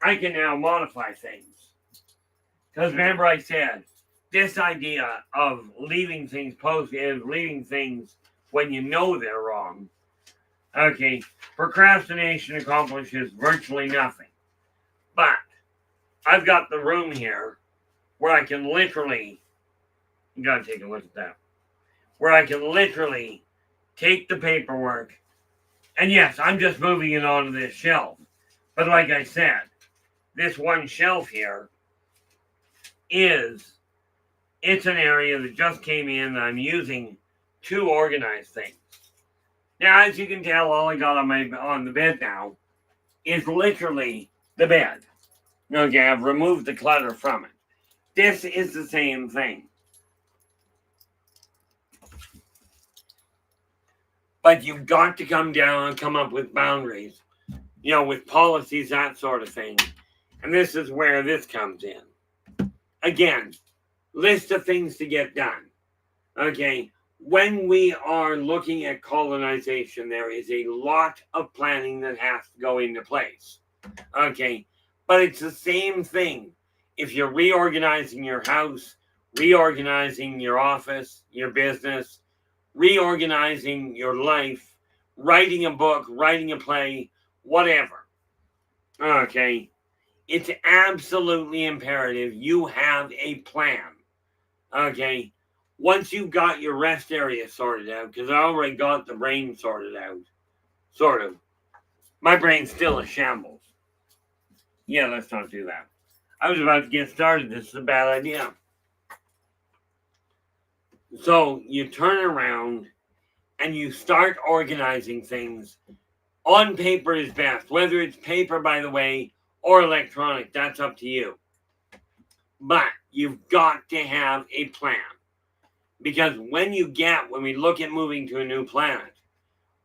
I can now modify things. Because remember I said, this idea of leaving things posted, leaving things when you know they're wrong. Okay, procrastination accomplishes virtually nothing. But I've got the room here where I can literally, you gotta take a look at that, where I can literally take the paperwork, and yes, I'm just moving it onto this shelf. But like I said, this one shelf here it's an area that just came in that I'm using to organize things. Now, as you can tell, all I got on the bed now is literally the bed. Okay, I've removed the clutter from it. This is the same thing. But you've got to come down and come up with boundaries, with policies, that sort of thing. And this is where this comes in. Again, list of things to get done. Okay, when we are looking at colonization, there is a lot of planning that has to go into place. Okay, but it's the same thing. If you're reorganizing your house, reorganizing your office, your business, reorganizing your life, writing a book, writing a play, whatever. Okay, it's absolutely imperative you have a plan. Okay, once you got your rest area sorted out, because I already got the brain sorted out, sort of. My brain's still a shambles. Yeah, let's not do that. I was about to get started. This is a bad idea. So you turn around and you start organizing things. On paper is best. Whether it's paper, by the way, or electronic, that's up to you. But you've got to have a plan. Because when we look at moving to a new planet,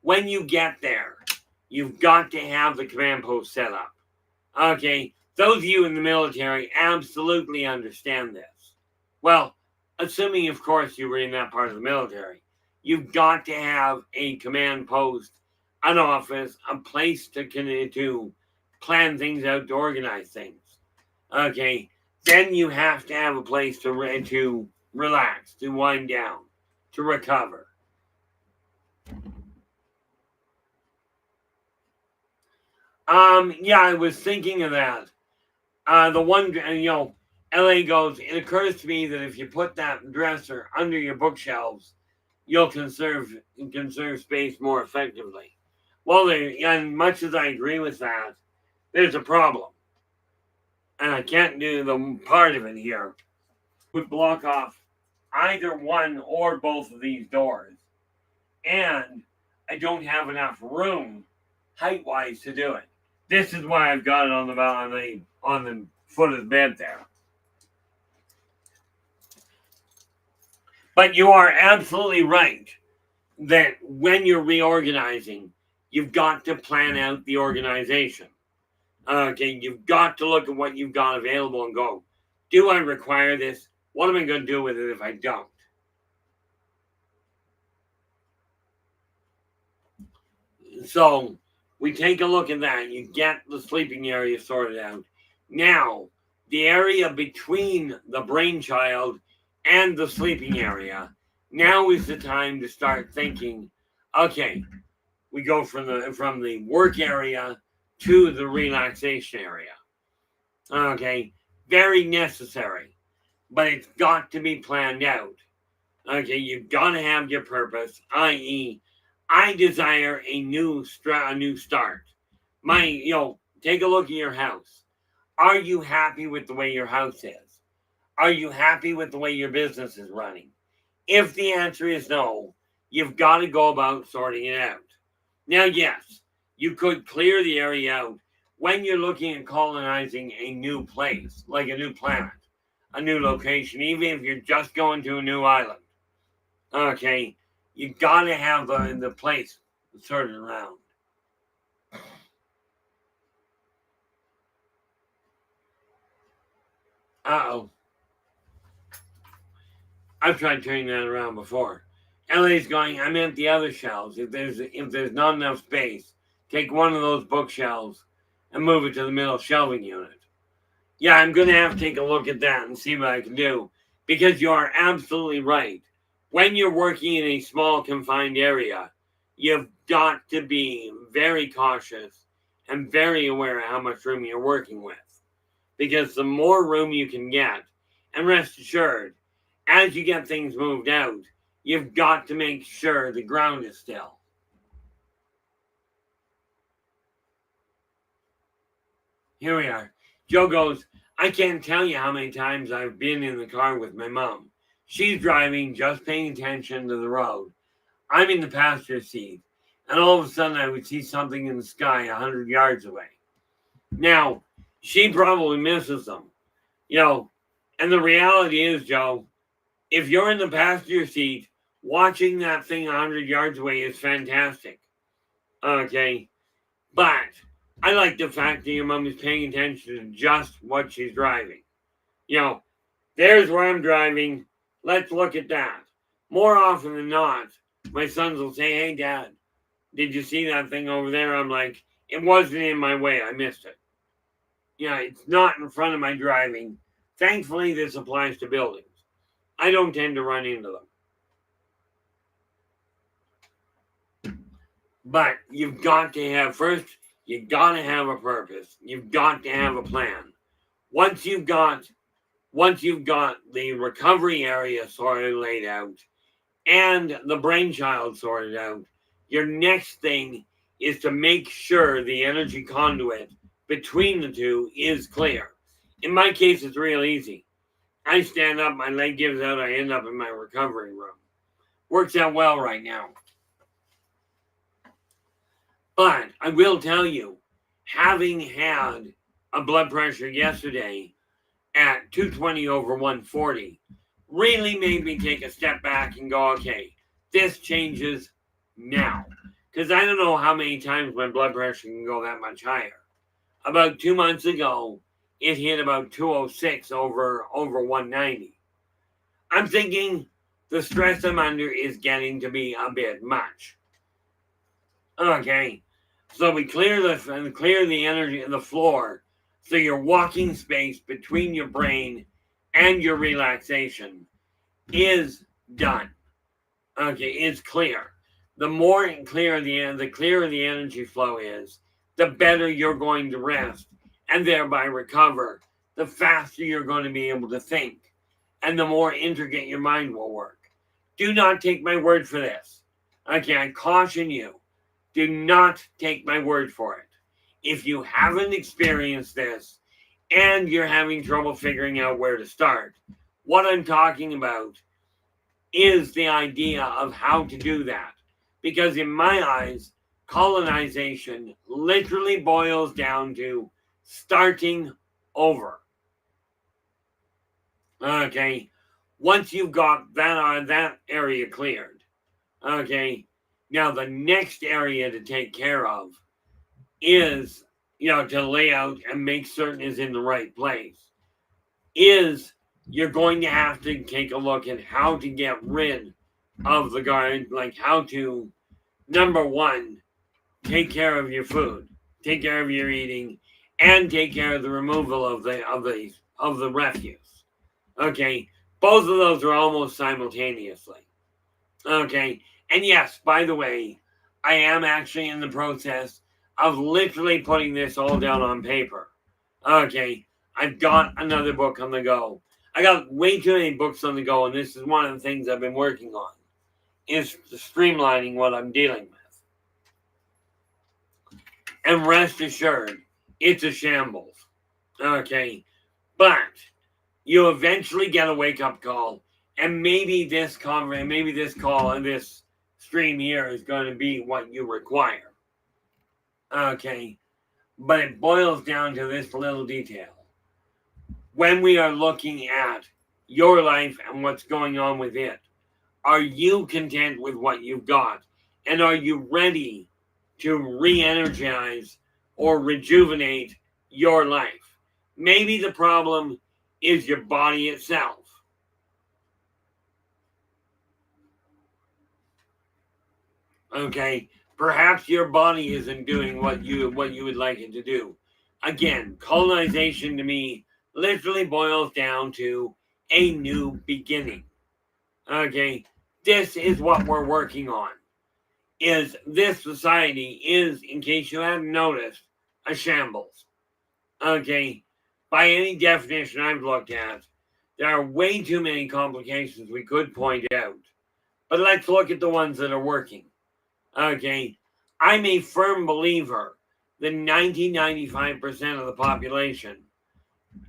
when you get there, you've got to have the command post set up. Okay, those of you in the military absolutely understand this. Well, assuming, of course, you were in that part of the military, you've got to have a command post, an office, a place to plan things out, to organize things. Okay, then you have to have a place to relax, to wind down, to recover. Yeah, I was thinking of that. The one, LA goes, it occurs to me that if you put that dresser under your bookshelves, you'll conserve space more effectively. Well, and much as I agree with that, there's a problem. And I can't do the part of it here. Would block off either one or both of these doors. And I don't have enough room height wise to do it. This is why I've got it on the foot of the bed there. But you are absolutely right that when you're reorganizing, you've got to plan out the organization. Okay, you've got to look at what you've got available and go, do I require this? What am I going to do with it if I don't? So we take a look at that. You get the sleeping area sorted out. Now, the area between the brainchild and the sleeping area, now is the time to start thinking, okay, we go from the work area to the relaxation area. Okay, very necessary, but it's got to be planned out. Okay, you've got to have your purpose, i.e., I desire a new start. Take a look at your house. Are you happy with the way your house is? Are you happy with the way your business is running? If the answer is no, you've got to go about sorting it out. Now, yes, you could clear the area out when you're looking at colonizing a new place, like a new planet, a new location, even if you're just going to a new island. Okay, you got to have the place sorted around. Uh-oh. I've tried turning that around before. LA's going, I meant the other shelves. If there's not enough space, take one of those bookshelves and move it to the middle shelving unit. Yeah, I'm gonna have to take a look at that and see what I can do. Because you are absolutely right. When you're working in a small confined area, you've got to be very cautious and very aware of how much room you're working with. Because the more room you can get, and rest assured, as you get things moved out, you've got to make sure the ground is still. Here we are. Joe goes, I can't tell you how many times I've been in the car with my mom. She's driving, just paying attention to the road. I'm in the passenger seat, and all of a sudden I would see something in the sky 100 yards away. Now, she probably misses them, and the reality is, Joe, if you're in the passenger seat, watching that thing 100 yards away is fantastic. Okay, but I like the fact that your mom is paying attention to just what she's driving. There's where I'm driving. Let's look at that. more often than not, my sons will say, "Hey, Dad, did you see that thing over there?" I'm like, "It wasn't in my way. I missed it. Yeah, it's not in front of my driving." Thankfully, this applies to buildings. I don't tend to run into them. But you've got to have, first, you got to have a purpose. You've got to have a plan. Once you've got the recovery area sort of laid out and the brainchild sorted out, your next thing is to make sure the energy conduit between the two is clear. In my case, it's real easy. I stand up, my leg gives out, I end up in my recovery room. Works out well right now. But I will tell you, having had a blood pressure yesterday at 220 over 140 really made me take a step back and go, okay, this changes now. Because I don't know how many times my blood pressure can go that much higher. About 2 months ago, it hit about 206 over 190. I'm thinking the stress I'm under is getting to be a bit much. Okay, so we clear the energy of the floor, so your walking space between your brain and your relaxation is done. Okay, it's clear. The more clear the clearer the energy flow is, the better you're going to rest and thereby recover. The faster you're going to be able to think, and the more intricate your mind will work. Do not take my word for this. Okay, I caution you. Do not take my word for it. If you haven't experienced this and you're having trouble figuring out where to start, what I'm talking about is the idea of how to do that. Because in my eyes, colonization literally boils down to starting over. Okay, once you've got that area cleared, okay, now the next area to take care of is, to lay out and make certain is in the right place, is you're going to have to take a look at how to get rid of the guard, like how to, number one, take care of your food, take care of your eating, and take care of the removal of the refuse. Okay, both of those are almost simultaneously. Okay, and yes, by the way, I am actually in the process of literally putting this all down on paper. Okay, I've got another book on the go. I got way too many books on the go, and this is one of the things I've been working on, is streamlining what I'm dealing with. And rest assured, it's a shambles. Okay, but you eventually get a wake-up call, and maybe this call and this stream here is going to be what you require. Okay, but it boils down to this little detail. When we are looking at your life and what's going on with it, are you content with what you've got? And are you ready to re-energize or rejuvenate your life? Maybe the problem is your body itself. Okay, perhaps your body isn't doing what you would like it to do. Again, colonization to me literally boils down to a new beginning. Okay, this is what we're working on. Is this society is, in case you hadn't noticed, a shambles. Okay, by any definition I've looked at, there are way too many complications we could point out. But let's look at the ones that are working. Okay, I'm a firm believer that 95% of the population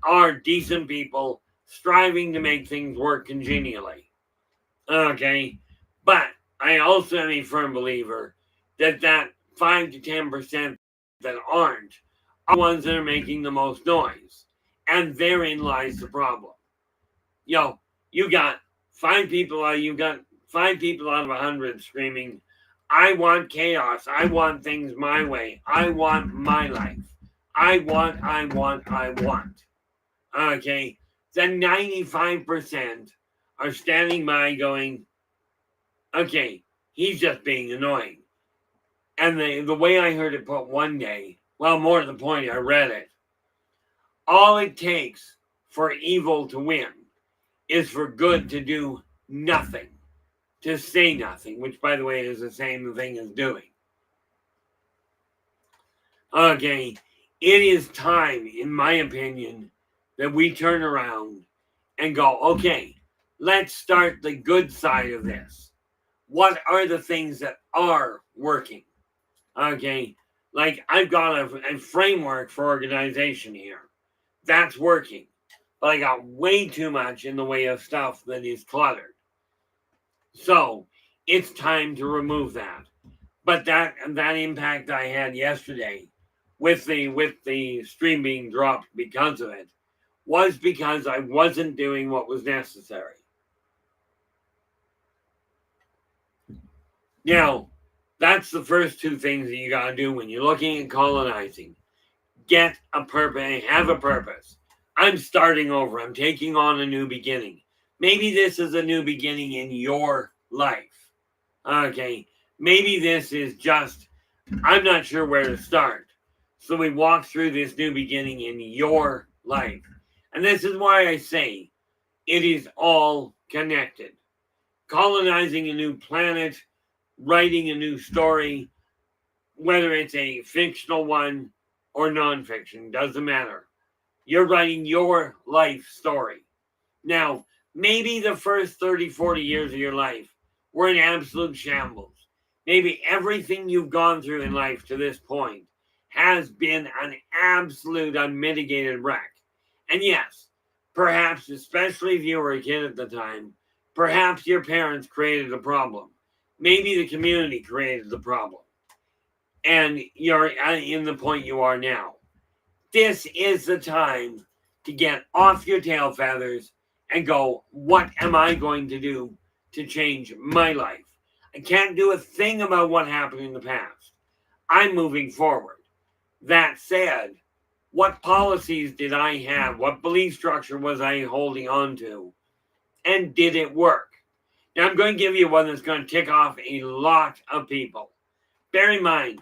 are decent people striving to make things work congenially. Okay, but I also am a firm believer that 5 to 10% that aren't are the ones that are making the most noise, and therein lies the problem. You got 5 people out of 100 screaming, "I want chaos. I want things my way. I want my life. I want, I want, I want." Okay, the 95% are standing by going, Okay, he's just being annoying. And the way I heard it put one day, well, more to the point, I read it. All it takes for evil to win is for good to do nothing, to say nothing, which, by the way, is the same thing as doing. Okay, it is time, in my opinion, that we turn around and go, okay, let's start the good side of this. What are the things that are working? Okay, like I've got a framework for organization here. That's working. But I got way too much in the way of stuff that is cluttered. So it's time to remove that. But that impact I had yesterday with the stream being dropped because of it was because I wasn't doing what was necessary. Now, that's the first two things that you got to do when you're looking at colonizing. Get a purpose, have a purpose. I'm starting over. I'm taking on a new beginning. Maybe this is a new beginning in your life. Okay. Maybe this is just, I'm not sure where to start. So we walk through this new beginning in your life. And this is why I say it is all connected. Colonizing a new planet, writing a new story, whether it's a fictional one or nonfiction, doesn't matter. You're writing your life story. Now, maybe the first 30, 40 years of your life were in absolute shambles. Maybe everything you've gone through in life to this point has been an absolute unmitigated wreck. And yes, perhaps, especially if you were a kid at the time, perhaps your parents created the problem. Maybe the community created the problem. And you're in the point you are now. This is the time to get off your tail feathers and go, what am I going to do to change my life? I can't do a thing about what happened in the past. I'm moving forward. That said, what policies did I have? What belief structure was I holding on to? And did it work? Now, I'm going to give you one that's going to tick off a lot of people. Bear in mind,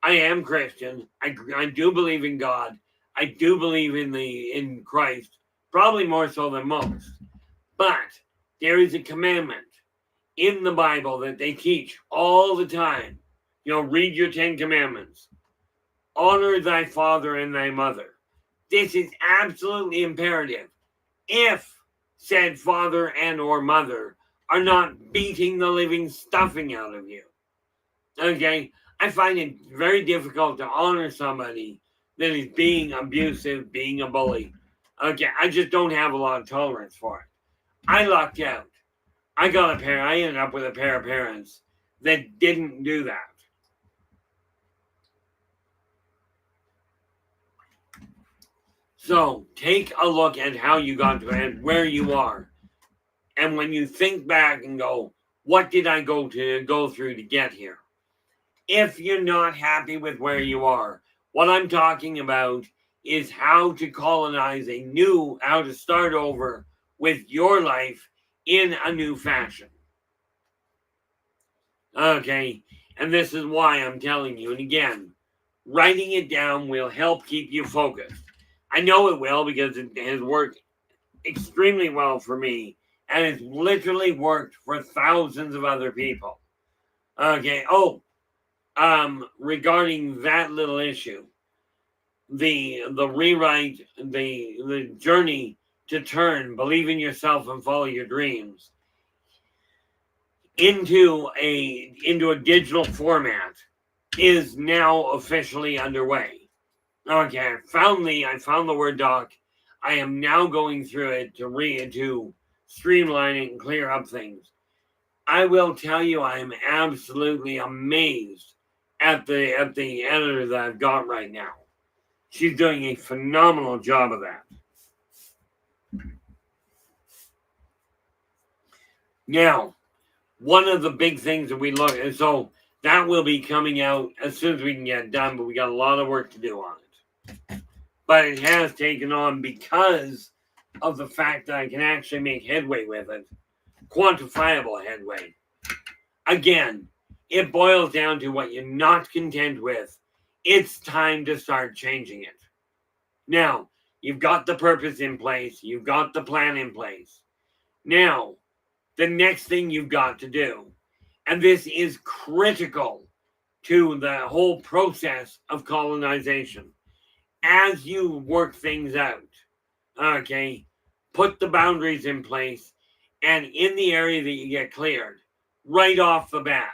I am Christian. I do believe in God. I do believe in Christ, probably more so than most. But there is a commandment in the Bible that they teach all the time. Read your 10 commandments. Honor thy father and thy mother. This is absolutely imperative. If said father and or mother are not beating the living stuffing out of you. Okay? I find it very difficult to honor somebody that is being abusive, being a bully. Okay, I just don't have a lot of tolerance for it. I lucked out. I ended up with a pair of parents that didn't do that. So take a look at how you got to and where you are. And when you think back and go, what did I go through to get here? If you're not happy with where you are, what I'm talking about is how to colonize how to start over with your life in a new fashion. Okay, and this is why I'm telling you, and again, writing it down will help keep you focused. I know it will because it has worked extremely well for me, and it's literally worked for thousands of other people. Okay, regarding that little issue, the rewrite, the journey to turn, believe in yourself and follow your dreams into a digital format is now officially underway. Okay, I found the Word doc. I am now going through it to streamline it and clear up things. I will tell you, I am absolutely amazed at the editor that I've got right now. She's doing a phenomenal job of that. Now, one of the big things that we look at, so that will be coming out as soon as we can get it done, but we got a lot of work to do on it. But it has taken on because of the fact that I can actually make headway with it, quantifiable headway. Again, it boils down to what you're not content with. It's time to start changing it. Now, you've got the purpose in place, you've got the plan in place. Now, the next thing you've got to do, and this is critical to the whole process of colonization, as you work things out, okay, put the boundaries in place, and in the area that you get cleared, right off the bat,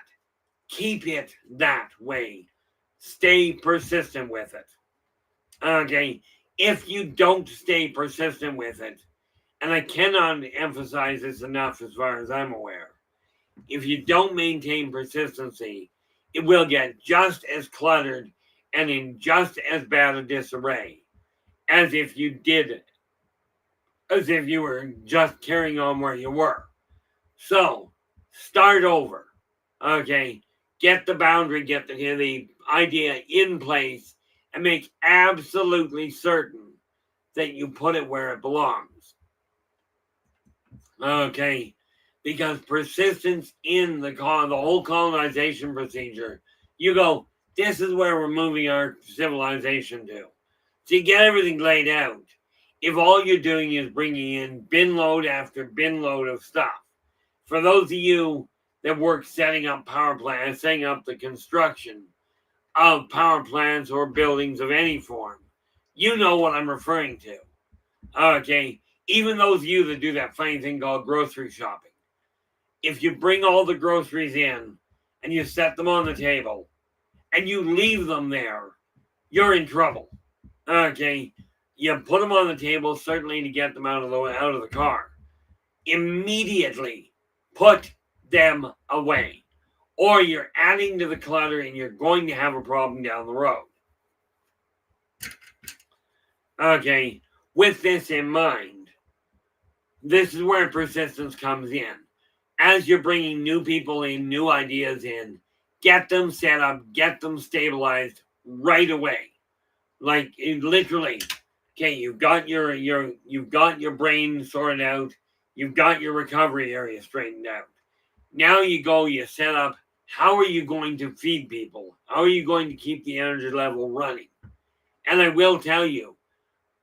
keep it that way. Stay persistent with it. Okay, if you don't stay persistent with it, and I cannot emphasize this enough as far as I'm aware, if you don't maintain persistency, it will get just as cluttered and in just as bad a disarray as if you did, as if you were just carrying on where you were. So, start over. Okay, get the boundary, get the idea in place, and make absolutely certain that you put it where it belongs. Okay, because persistence in the whole colonization procedure, you go, this is where we're moving our civilization to. So you get everything laid out. If all you're doing is bringing in bin load after bin load of stuff, for those of you that work setting up power plants, setting up the construction of power plants or buildings of any form, you know what I'm referring to. Okay, even those of you that do that funny thing called grocery shopping, if you bring all the groceries in and you set them on the table and you leave them there, you're in trouble. Okay, you put them on the table certainly to get them out of the car. Immediately put them away, or you're adding to the clutter and you're going to have a problem down the road. Okay, with this in mind, this is where persistence comes in. As you're bringing new people in, new ideas in, get them set up, get them stabilized right away. Like literally, okay, you've got your brain sorted out, you've got your recovery area straightened out. Now you set up, how are you going to feed people? How are you going to keep the energy level running? And I will tell you,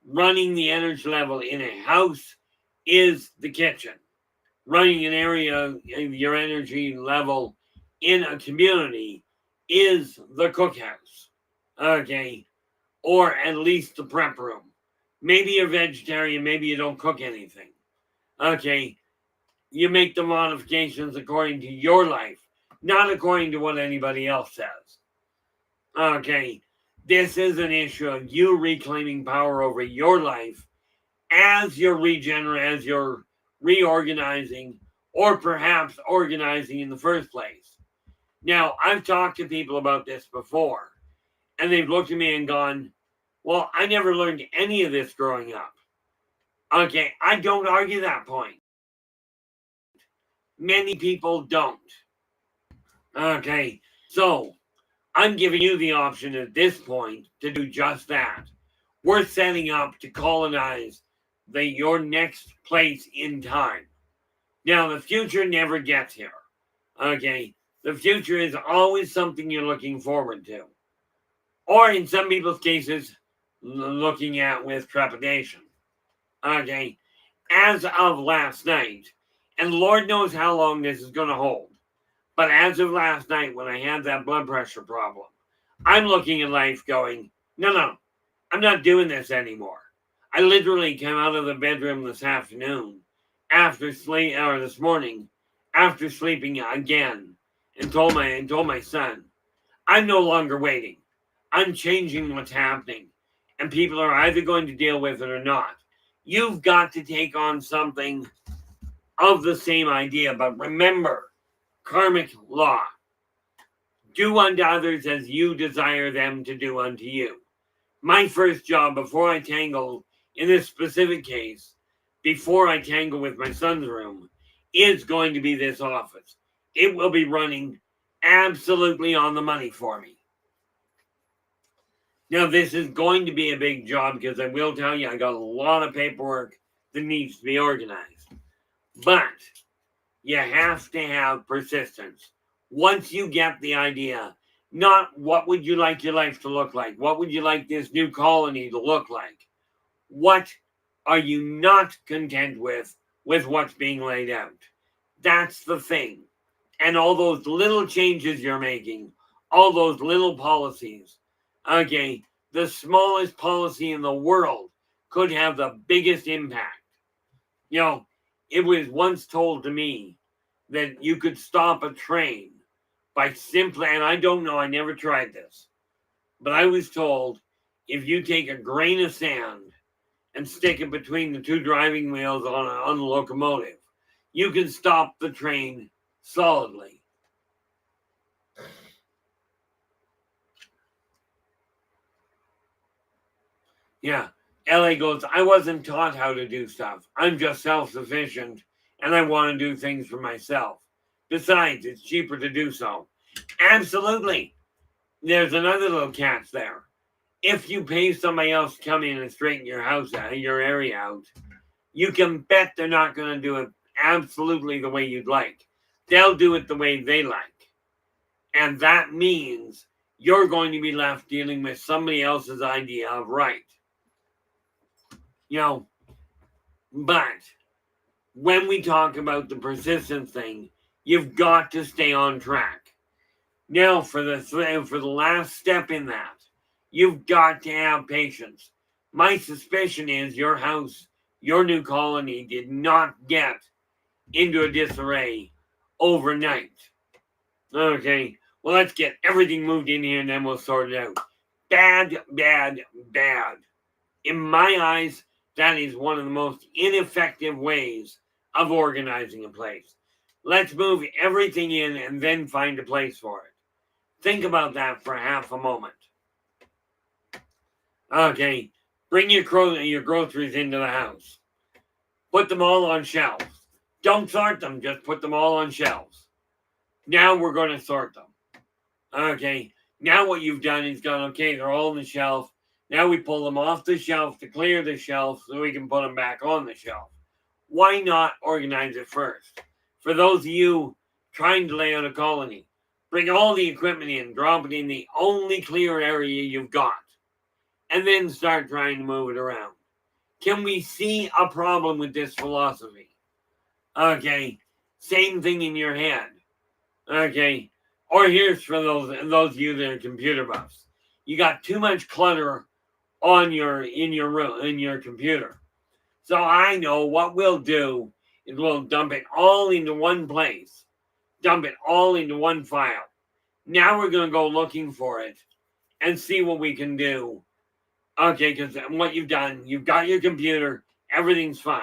running the energy level in a house is the kitchen. Running an area of your energy level in a community is the cookhouse. Okay. Or at least the prep room. Maybe you're vegetarian, maybe you don't cook anything. Okay. You make the modifications according to your life, not according to what anybody else says. Okay. This is an issue of you reclaiming power over your life as you're as you're reorganizing, or perhaps organizing in the first place. Now, I've talked to people about this before, and they've looked at me and gone, well, I never learned any of this growing up. Okay, I don't argue that point. Many people don't. Okay, so I'm giving you the option at this point to do just that. We're setting up to colonize your next place in time. Now, the future never gets here. Okay, the future is always something you're looking forward to. Or in some people's cases, looking at with trepidation. Okay, as of last night, and Lord knows how long this is going to hold, but as of last night when I had that blood pressure problem, I'm looking at life going, no, I'm not doing this anymore. I literally came out of the bedroom this afternoon this morning after sleeping again and told my son, I'm no longer waiting. I'm changing what's happening, and people are either going to deal with it or not. You've got to take on something of the same idea, but remember, karmic law. Do unto others as you desire them to do unto you. My first job before I tangled in this specific case, before I tangle with my son's room, is going to be this office. It will be running absolutely on the money for me. Now, this is going to be a big job because I will tell you, I got a lot of paperwork that needs to be organized. But you have to have persistence. Once you get the idea, not what would you like your life to look like? What would you like this new colony to look like? What are you not content with what's being laid out? That's the thing. And all those little changes you're making, all those little policies, okay, the smallest policy in the world could have the biggest impact. You know, it was once told to me that you could stop a train by simply, and I don't know, I never tried this, but I was told if you take a grain of sand and stick it between the two driving wheels on a locomotive, you can stop the train solidly. Yeah. LA goes, I wasn't taught how to do stuff. I'm just self sufficient and I want to do things for myself. Besides, it's cheaper to do so. Absolutely. There's another little catch there. If you pay somebody else to come in and straighten your house out, your area out, you can bet they're not going to do it absolutely the way you'd like. They'll do it the way they like. And that means you're going to be left dealing with somebody else's idea of right. You know, but when we talk about the persistence thing, you've got to stay on track. Now, for the last step in that, you've got to have patience. My suspicion is your house, your new colony, did not get into a disarray overnight. Okay, well, let's get everything moved in here and then we'll sort it out. Bad, bad, bad. In my eyes, that is one of the most ineffective ways of organizing a place. Let's move everything in and then find a place for it. Think about that for half a moment. Okay, bring your groceries into the house. Put them all on shelves. Don't sort them, just put them all on shelves. Now we're going to sort them. Okay, now what you've done is gone, okay, they're all on the shelf. Now we pull them off the shelf to clear the shelf so we can put them back on the shelf. Why not organize it first? For those of you trying to lay out a colony, bring all the equipment in, drop it in the only clear area you've got, and then start trying to move it around. Can we see a problem with this philosophy? Okay, same thing in your head. Okay, or here's for those of you that are computer buffs. You got too much clutter on your computer. So I know what we'll do is we'll dump it all into one place, dump it all into one file. Now we're going to go looking for it and see what we can do. Okay, because what you've done, you've got your computer, everything's fine.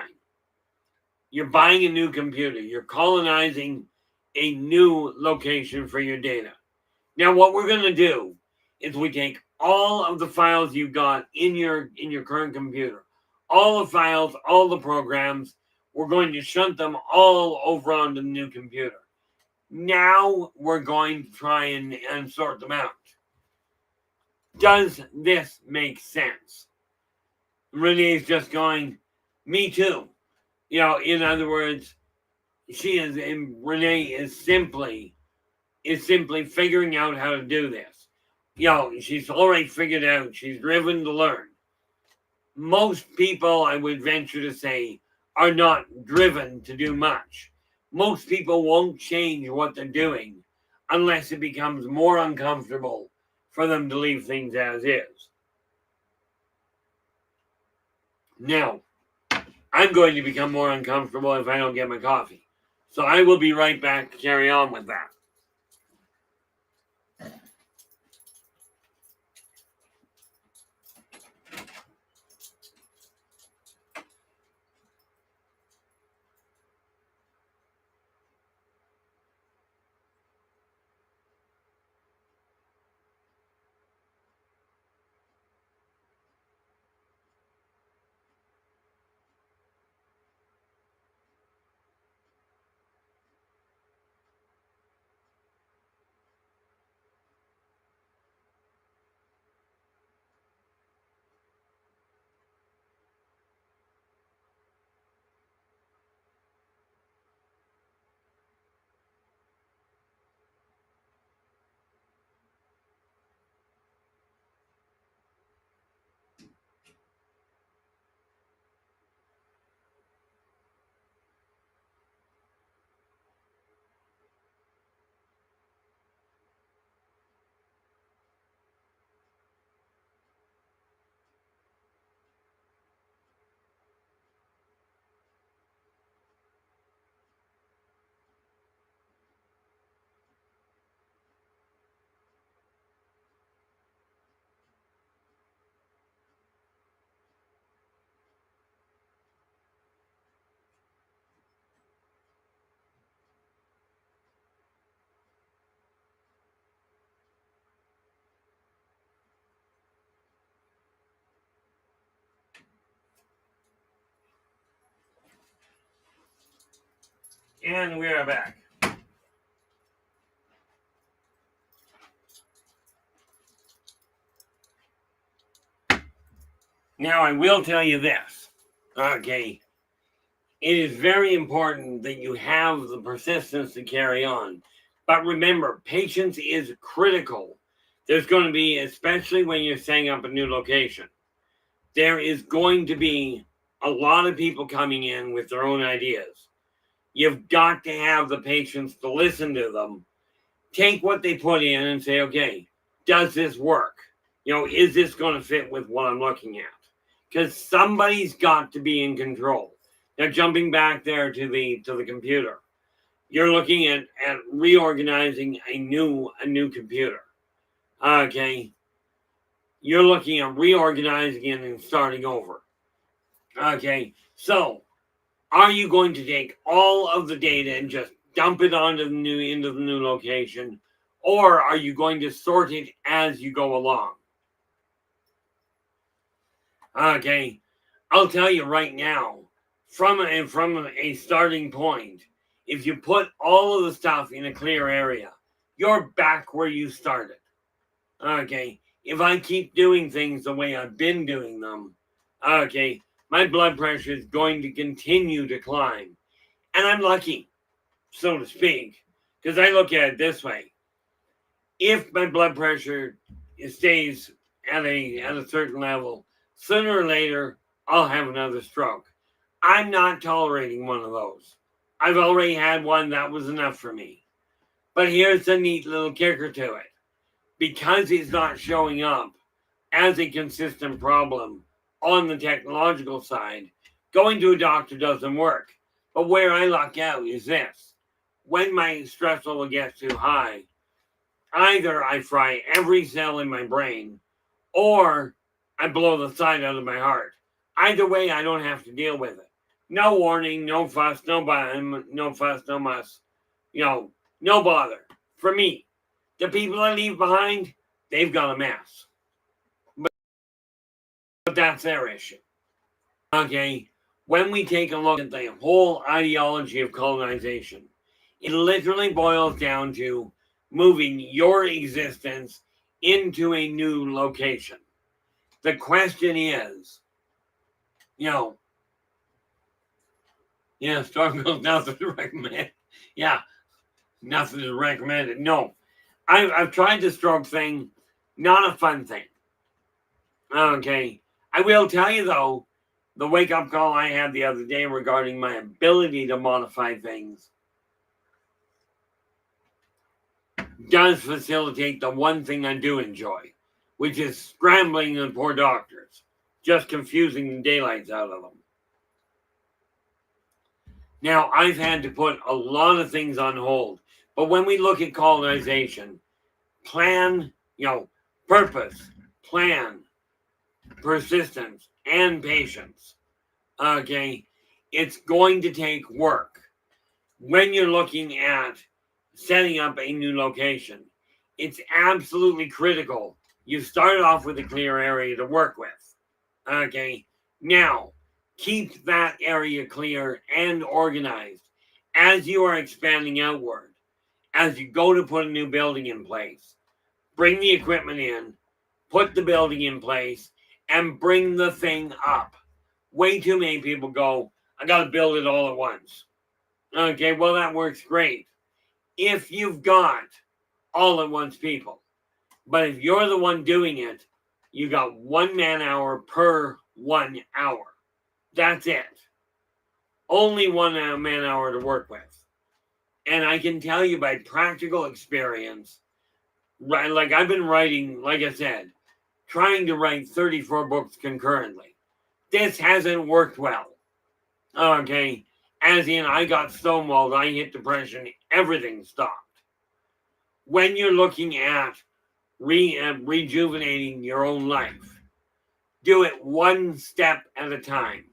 You're buying a new computer, you're colonizing a new location for your data. Now, what we're going to do is we take all of the files you've got in your current computer, all the files, all the programs, we're going to shunt them all over onto the new computer. Now we're going to try and sort them out. Does this make sense? Renee's just going, me too. You know, in other words, Renee is simply figuring out how to do this. You know, she's already figured out, she's driven to learn. Most people, I would venture to say, are not driven to do much. Most people won't change what they're doing unless it becomes more uncomfortable for them to leave things as is. Now, I'm going to become more uncomfortable if I don't get my coffee. So I will be right back to carry on with that. And we are back. Now, I will tell you this, okay? It is very important that you have the persistence to carry on. But remember, patience is critical. There's going to be, especially when you're setting up a new location, there is going to be a lot of people coming in with their own ideas. You've got to have the patience to listen to them, take what they put in and say, okay, does this work? Is this going to fit with what I'm looking at? Because somebody's got to be in control. Now, jumping back there to the computer, you're looking at reorganizing a new computer. Okay, you're looking at reorganizing it and starting over. Okay, so are you going to take all of the data and just dump it into the new location, or are you going to sort it as you go along? Okay, I'll tell you right now, from a starting point, if you put all of the stuff in a clear area, you're back where you started. Okay, if I keep doing things the way I've been doing them, okay, my blood pressure is going to continue to climb. And I'm lucky, so to speak, because I look at it this way. If my blood pressure stays at a certain level, sooner or later, I'll have another stroke. I'm not tolerating one of those. I've already had one that was enough for me. But here's the neat little kicker to it. Because it's not showing up as a consistent problem on the technological side, going to a doctor doesn't work. But where I luck out is this. When my stress level gets too high, either I fry every cell in my brain or I blow the side out of my heart. Either way, I don't have to deal with it. No warning, no fuss, no fuss, no muss. No bother. For me, the people I leave behind, they've got a mess. But that's their issue. Okay, when we take a look at the whole ideology of colonization, it literally boils down to moving your existence into a new location. The question is, Storm Girls, nothing to recommend. Yeah, nothing to recommend it. No, I've tried the stroke thing, not a fun thing. Okay, I will tell you though, the wake up call I had the other day regarding my ability to modify things does facilitate the one thing I do enjoy, which is scrambling the poor doctors, just confusing the daylights out of them. Now, I've had to put a lot of things on hold, but when we look at colonization, plan, purpose, plan, persistence, and patience, okay, it's going to take work. When you're looking at setting up a new location, it's absolutely critical you start off with a clear area to work with. Okay, now keep that area clear and organized as you are expanding outward. As you go to put a new building in place, bring the equipment in, put the building in place, and bring the thing up. Way too many people go, I got to build it all at once. Okay, well, that works great if you've got all at once people. But if you're the one doing it, you got 1 man hour per 1 hour. That's it. Only 1 man hour to work with. And I can tell you by practical experience, right? Like I've been writing, like I said, trying to write 34 books concurrently. This hasn't worked well. Okay. As in, I got stonewalled, I hit depression, everything stopped. When you're looking at rejuvenating your own life, do it one step at a time.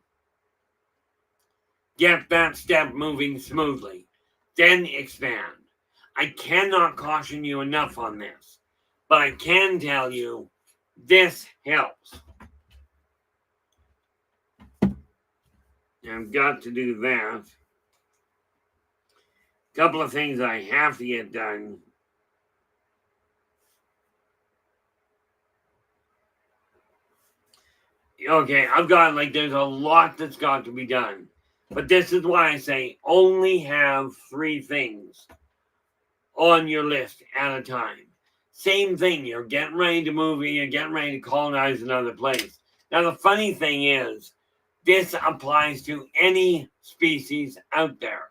Get that step moving smoothly. Then expand. I cannot caution you enough on this, but I can tell you this helps. I've got to do that. Couple of things I have to get done. Okay, I've got there's a lot that's got to be done. But this is why I say only have 3 things on your list at a time. Same thing, you're getting ready to move in, you're getting ready to colonize another place. Now, the funny thing is, this applies to any species out there.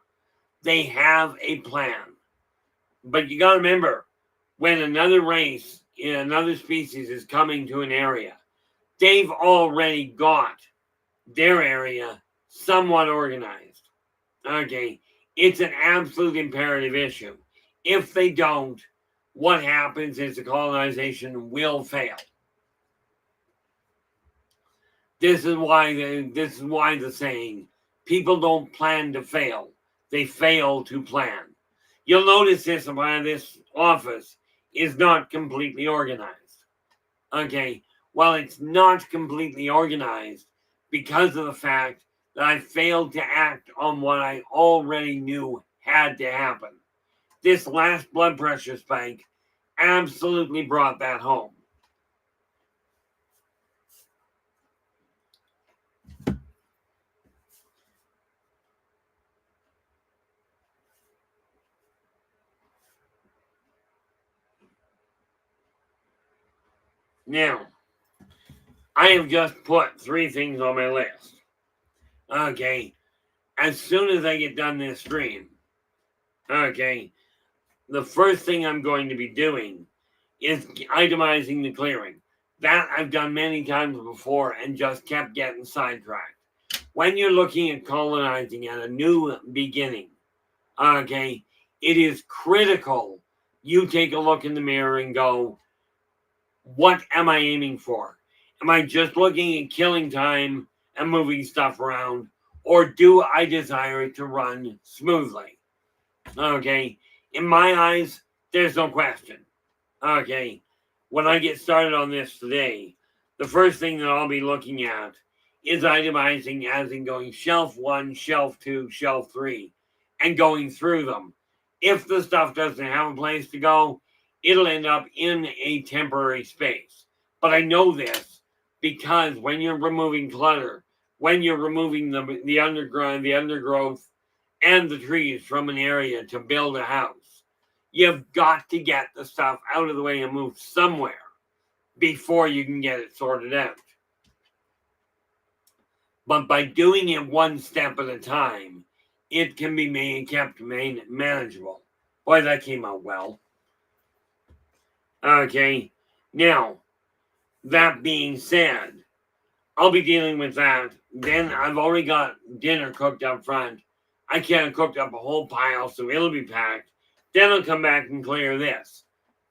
They have a plan. But you got to remember, when another race in another species is coming to an area, they've already got their area somewhat organized. Okay, it's an absolute imperative issue. If they don't, what happens is the colonization will fail. This is why the saying, people don't plan to fail, they fail to plan. You'll notice this office is not completely organized. Okay, well, it's not completely organized because of the fact that I failed to act on what I already knew had to happen. This last blood pressure spike absolutely brought that home. Now, I have just put 3 things on my list. Okay, as soon as I get done this stream, okay, the first thing I'm going to be doing is itemizing the clearing. That I've done many times before and just kept getting sidetracked. When you're looking at colonizing at a new beginning, okay, it is critical you take a look in the mirror and go, what am I aiming for? Am I just looking at killing time and moving stuff around? Or do I desire it to run smoothly? Okay, in my eyes, there's no question. Okay, when I get started on this today, the first thing that I'll be looking at is itemizing, as in going shelf 1, shelf 2, shelf 3, and going through them. If the stuff doesn't have a place to go, it'll end up in a temporary space. But I know this because when you're removing clutter, when you're removing the undergrowth, and the trees from an area to build a house, you've got to get the stuff out of the way and move somewhere before you can get it sorted out. But by doing it one step at a time, it can be kept manageable. Boy, that came out well. Okay, now, that being said, I'll be dealing with that. Then I've already got dinner cooked up front. I can't have cooked up a whole pile, so it'll be packed. Then I'll come back and clear this.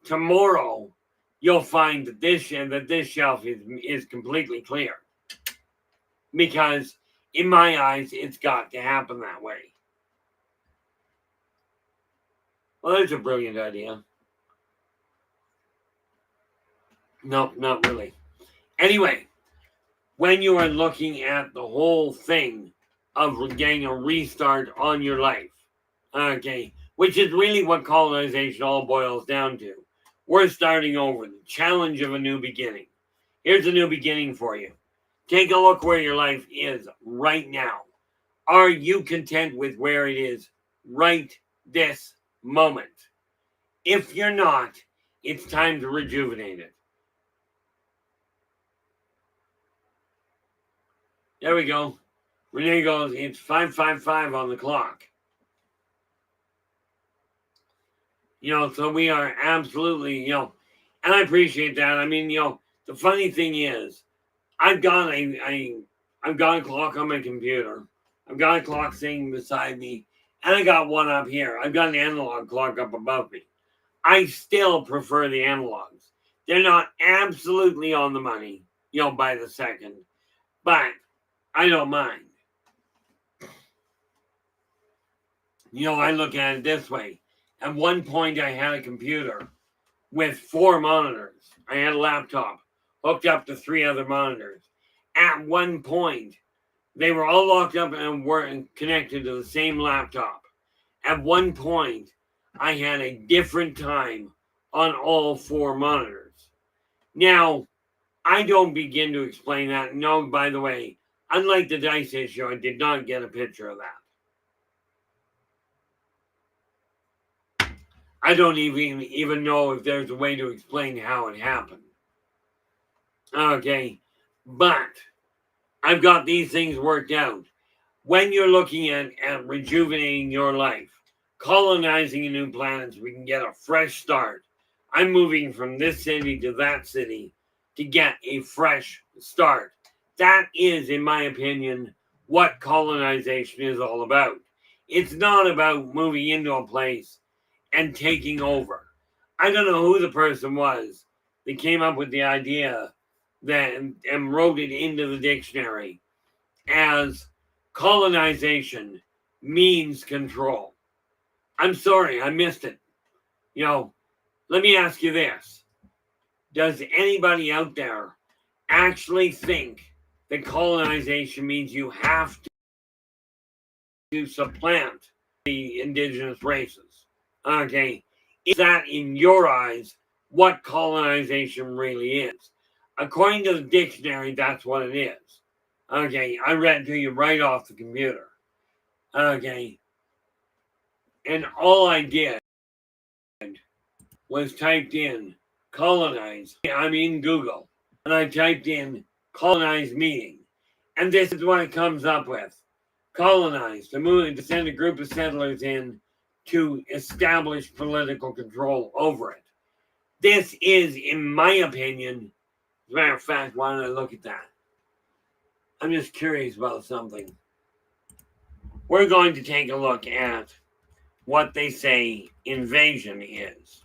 Tomorrow, you'll find that this shelf is completely clear. Because in my eyes, it's got to happen that way. Well, that's a brilliant idea. Nope, not really. Anyway, when you are looking at the whole thing of getting a restart on your life, okay, which is really what colonization all boils down to. We're starting over, the challenge of a new beginning. Here's a new beginning for you. Take a look where your life is right now. Are you content with where it is right this moment? If you're not, it's time to rejuvenate it. There we go. Renee goes, it's 5:55 on the clock. So we are absolutely, and I appreciate that. I mean, the funny thing is, I've got a clock on my computer. I've got a clock sitting beside me, and I got one up here. I've got an analog clock up above me. I still prefer the analogs. They're not absolutely on the money, by the second, but I don't mind. I look at it this way. At one point, I had a computer with 4 monitors. I had a laptop hooked up to 3 other monitors. At one point, they were all locked up and weren't connected to the same laptop. At one point, I had a different time on all 4 monitors. Now, I don't begin to explain that. No, by the way, unlike the dice issue, I did not get a picture of that. I don't even know if there's a way to explain how it happened. Okay, but I've got these things worked out. When you're looking at rejuvenating your life, colonizing a new planet so we can get a fresh start. I'm moving from this city to that city to get a fresh start. That is, in my opinion, what colonization is all about. It's not about moving into a place and taking over. I don't know who the person was that came up with the idea that and wrote it into the dictionary as colonization means control. I'm sorry, I missed it. Let me ask you this. Does anybody out there actually think that colonization means you have to supplant the indigenous races? Okay. Is that, in your eyes, what colonization really is? According to the dictionary, that's what it is. Okay, I read it to you right off the computer. Okay. And all I did was typed in colonize. I'm in Google. And I typed in colonize meaning. And this is what it comes up with. Colonize, to send a group of settlers in to establish political control over it. This is, in my opinion, as a matter of fact, why don't I look at that? I'm just curious about something. We're going to take a look at what they say invasion is.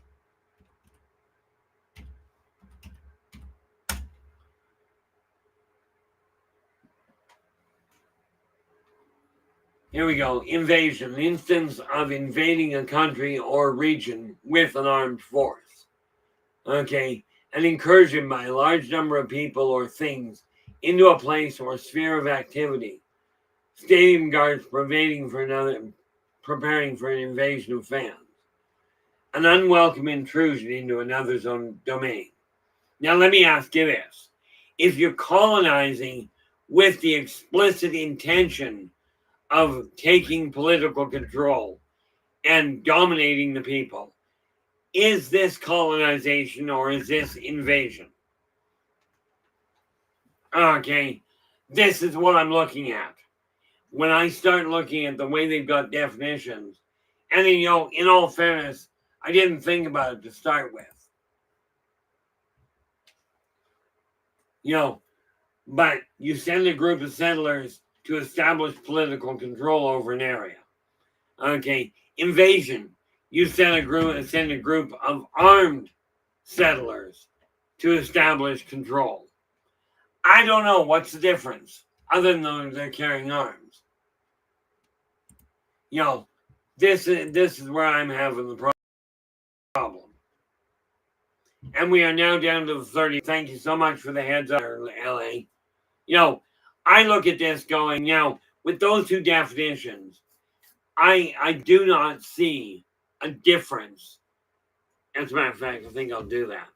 Here we go. Invasion, an instance of invading a country or region with an armed force. Okay, an incursion by a large number of people or things into a place or sphere of activity. Stadium guards preparing for an invasion of fans. An unwelcome intrusion into another's own domain. Now let me ask you this. If you're colonizing with the explicit intention of taking political control and dominating the people, is this colonization or is this invasion? Okay, this is what I'm looking at. When I start looking at the way they've got definitions, and then, in all fairness, I didn't think about it to start with. But you send a group of settlers to establish political control over an area. Okay, invasion. You send a group of armed settlers to establish control. I don't know what's the difference, other than they're carrying arms. This is where I'm having the problem. And we are now down to the 30. Thank you so much for the heads up, LA. I look at this going, with those two definitions, I do not see a difference. As a matter of fact, I think I'll do that.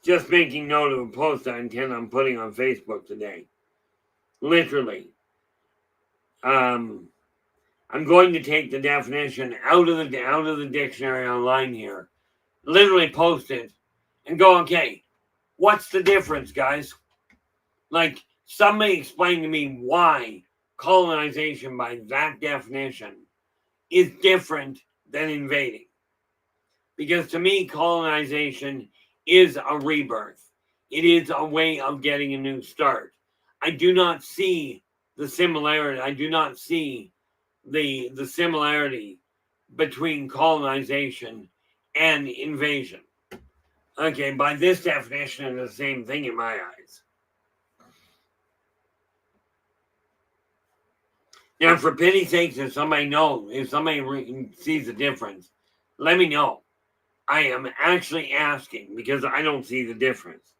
Just making note of a post I intend on putting on Facebook today. Literally. I'm going to take the definition out of the dictionary online here. Literally post it and go, okay, what's the difference, guys? Like, somebody explain to me why colonization by that definition is different than invading. Because to me, colonization is a rebirth. It is a way of getting a new start. I do not see the similarity. I do not see the similarity between colonization and invasion. Okay, by this definition, it's the same thing in my eyes. Now, for pity's sake, if somebody sees the difference, let me know. I am actually asking because I don't see the difference.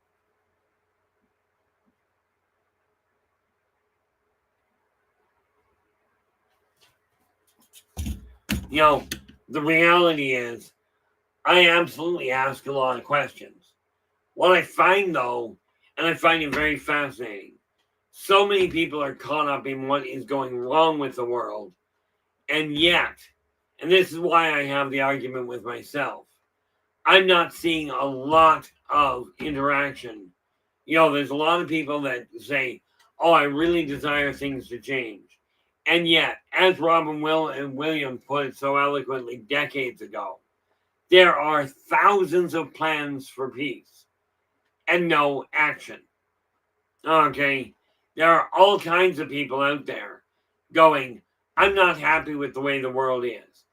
You know, the reality is, I absolutely ask a lot of questions. What I find, though, and I find it very fascinating, so many people are caught up in what is going wrong with the world, and yet, and this is why I have the argument with myself, I'm not seeing a lot of interaction. You know, there's a lot of people that say, oh, I really desire things to change. And yet, as Robin Williams put it so eloquently decades ago, there are thousands of plans for peace and no action. Okay? There are all kinds of people out there going, I'm not happy with the way the world is.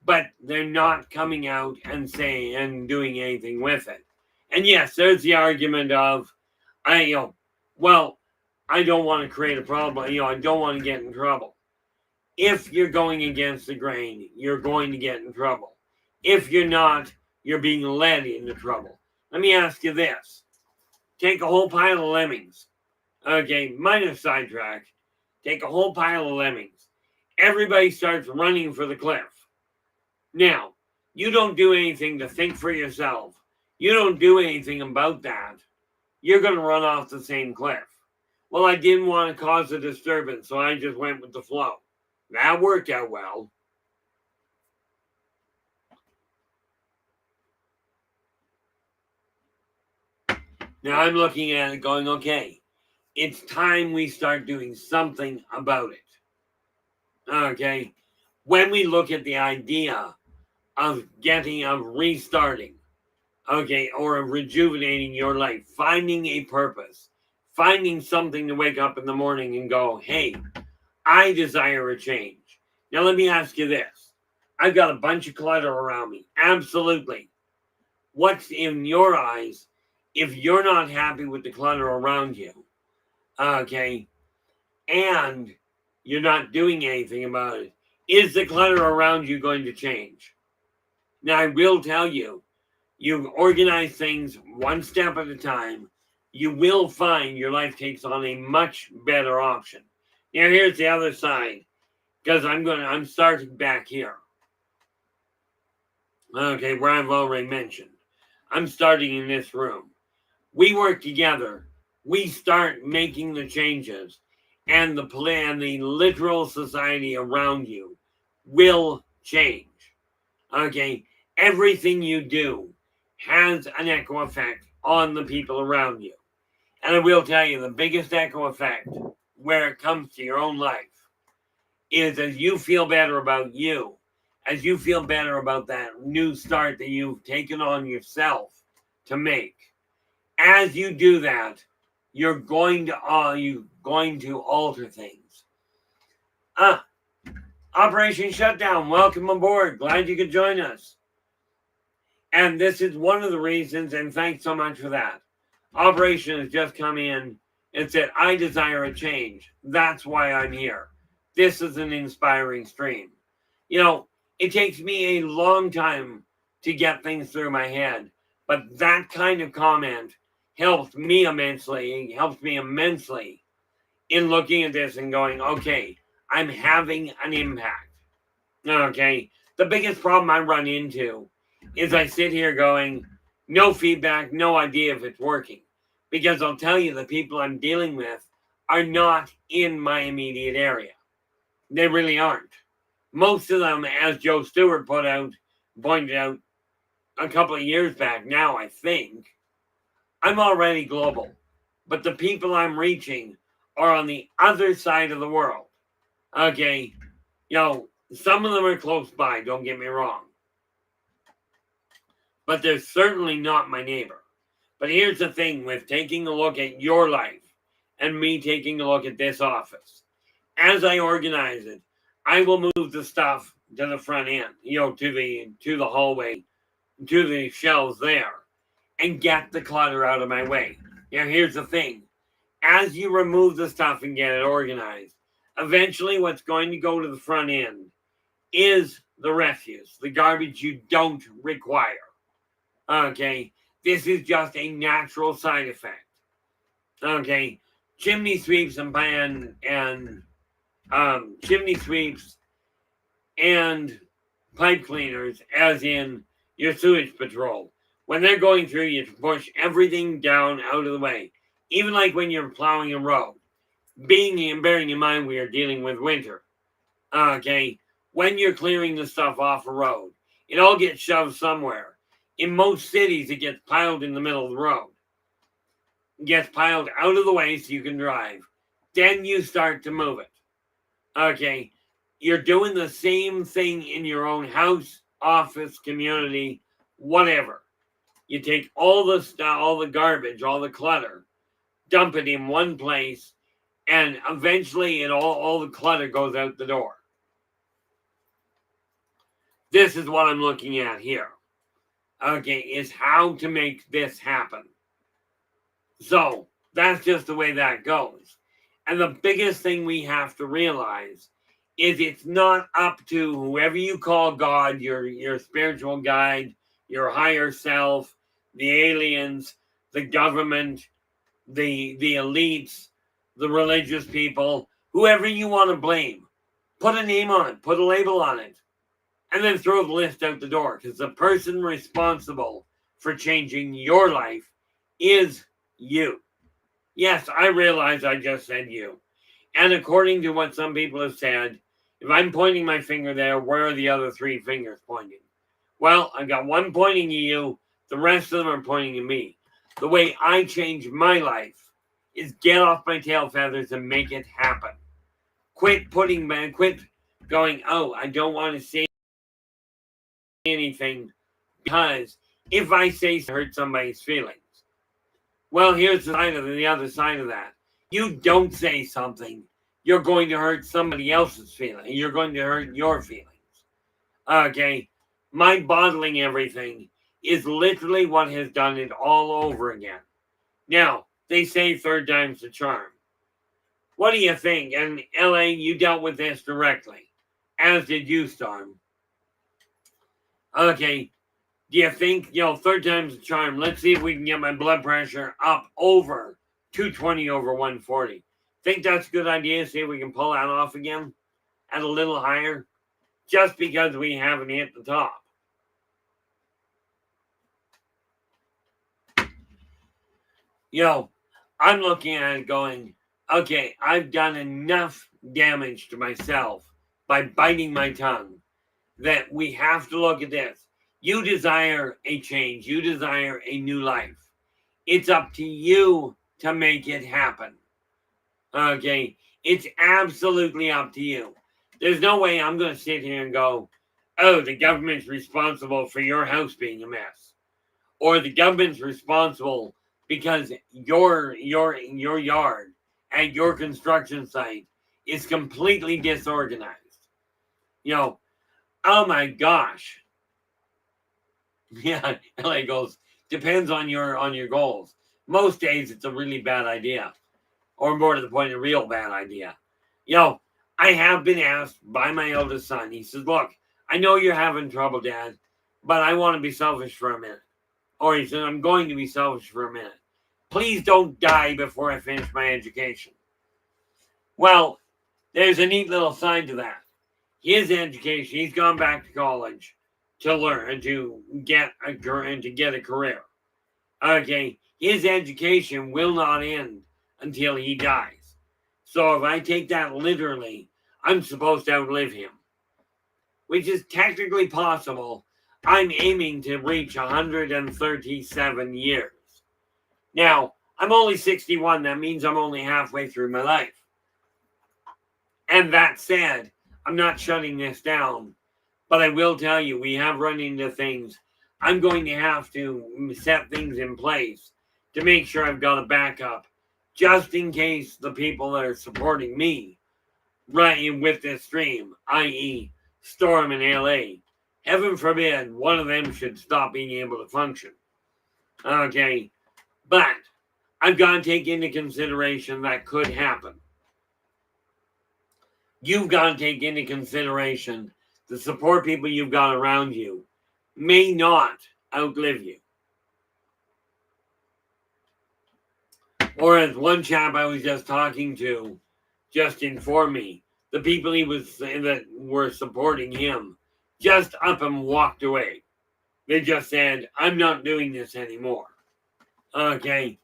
But they're not coming out and saying and doing anything with it. And yes, there's the argument of, well, I don't want to create a problem. I don't want to get in trouble. If you're going against the grain, you're going to get in trouble. If you're not, you're being led into trouble. Let me ask you this. Take a whole pile of lemmings. Okay, minor sidetrack. Take a whole pile of lemmings. Everybody starts running for the cliff. Now, you don't do anything to think for yourself. You don't do anything about that. You're going to run off the same cliff. Well, I didn't want to cause a disturbance, so I just went with the flow. That worked out well. Now I'm looking at it going, okay, it's time we start doing something about it. Okay? When we look at the idea of restarting, okay, or of rejuvenating your life, finding a purpose, finding something to wake up in the morning and go, hey, I desire a change. Now, let me ask you this. I've got a bunch of clutter around me. Absolutely. What's in your eyes if you're not happy with the clutter around you? Okay. And you're not doing anything about it. Is the clutter around you going to change? Now, I will tell you, you organize things one step at a time, you will find your life takes on a much better option. Now, here's the other side, because I'm starting back here. Okay, where I've already mentioned. I'm starting in this room. We work together. We start making the changes, and the plan, the literal society around you will change. Okay, everything you do has an echo effect on the people around you. And I will tell you, the biggest echo effect where it comes to your own life is as you feel better about you, as you feel better about that new start that you've taken on yourself to make. As you do that, you're going to alter things. Operation Shutdown, welcome aboard. Glad you could join us. And this is one of the reasons, and thanks so much for that. Operation has just come in and said, I desire a change. That's why I'm here. This is an inspiring stream. You know, it takes me a long time to get things through my head, but that kind of comment helps me immensely in looking at this and going, okay, I'm having an impact. Okay, the biggest problem I run into is I sit here going, no feedback, no idea if it's working. Because I'll tell you, the people I'm dealing with are not in my immediate area. They really aren't. Most of them, as Joe Stewart pointed out a couple of years back now, I think, I'm already global. But the people I'm reaching are on the other side of the world. Okay, some of them are close by, don't get me wrong. But they're certainly not my neighbor. But here's the thing with taking a look at your life and me taking a look at this office. As I organize it, I will move the stuff to the front end, to the hallway, to the shelves there, and get the clutter out of my way. Now, here's the thing. As you remove the stuff and get it organized, eventually what's going to go to the front end is the refuse, the garbage you don't require. Okay, this is just a natural side effect. Okay, chimney sweeps and chimney sweeps and pipe cleaners, as in your sewage patrol. When they're going through, you push everything down out of the way. Even like when you're plowing a road. Bearing in mind we are dealing with winter. Okay, when you're clearing the stuff off a road, it all gets shoved somewhere. In most cities, it gets piled in the middle of the road. It gets piled out of the way so you can drive. Then you start to move it. Okay, you're doing the same thing in your own house, office, community, whatever. You take all the stuff, all the garbage, all the clutter, dump it in one place, and eventually all the clutter goes out the door. This is what I'm looking at here. Okay, is how to make this happen. So that's just the way that goes. And the biggest thing we have to realize is it's not up to whoever you call God, your spiritual guide, your higher self, the aliens, the government, the elites, the religious people, whoever you want to blame. Put a name on it, put a label on it, and then throw the list out the door, because the person responsible for changing your life is you. Yes, I realize I just said you. And according to what some people have said, if I'm pointing my finger there, where are the other three fingers pointing? Well, I've got one pointing at you, the rest of them are pointing at me. The way I change my life is get off my tail feathers and make it happen. Quit going, oh, I don't want to say anything, because if I say hurt somebody's feelings. Well, here's the other side of that. You don't say something, you're going to hurt somebody else's feelings. You're going to hurt your feelings. Okay, my bottling everything is literally what has done it all over again. Now, they say third time's the charm. What do you think? And LA, you dealt with this directly, as did you, Storm. Okay, do you think, third time's the charm? Let's see if we can get my blood pressure up over 220 over 140. Think that's a good idea? See if we can pull that off again at a little higher, just because we haven't hit the top. I'm looking at it going, okay, I've done enough damage to myself by biting my tongue that we have to look at this. You desire a change. You desire a new life. It's up to you to make it happen. Okay? It's absolutely up to you. There's no way I'm going to sit here and go, oh, the government's responsible for your house being a mess. Or the government's responsible because your yard at your construction site is completely disorganized. Oh my gosh. Yeah, LA goes, depends on your goals. Most days it's a really bad idea. Or more to the point, a real bad idea. I have been asked by my eldest son. He says, look, I know you're having trouble, Dad, but I want to be selfish for a minute. Or he said, I'm going to be selfish for a minute. Please don't die before I finish my education. Well, there's a neat little side to that. His education, he's gone back to college to learn, to get a career. Okay, his education will not end until he dies. So if I take that literally, I'm supposed to outlive him, which is technically possible. I'm aiming to reach 137 years. Now, I'm only 61. That means I'm only halfway through my life. And that said, I'm not shutting this down. But I will tell you, we have run into things. I'm going to have to set things in place to make sure I've got a backup, just in case the people that are supporting me right with this stream, i.e. Storm and LA, heaven forbid one of them should stop being able to function. Okay, but I've got to take into consideration that could happen. You've got to take into consideration the support people you've got around you may not outlive you. Or as one chap I was just talking to just informed me, the people that were supporting him just up and walked away. They just said, I'm not doing this anymore. Okay.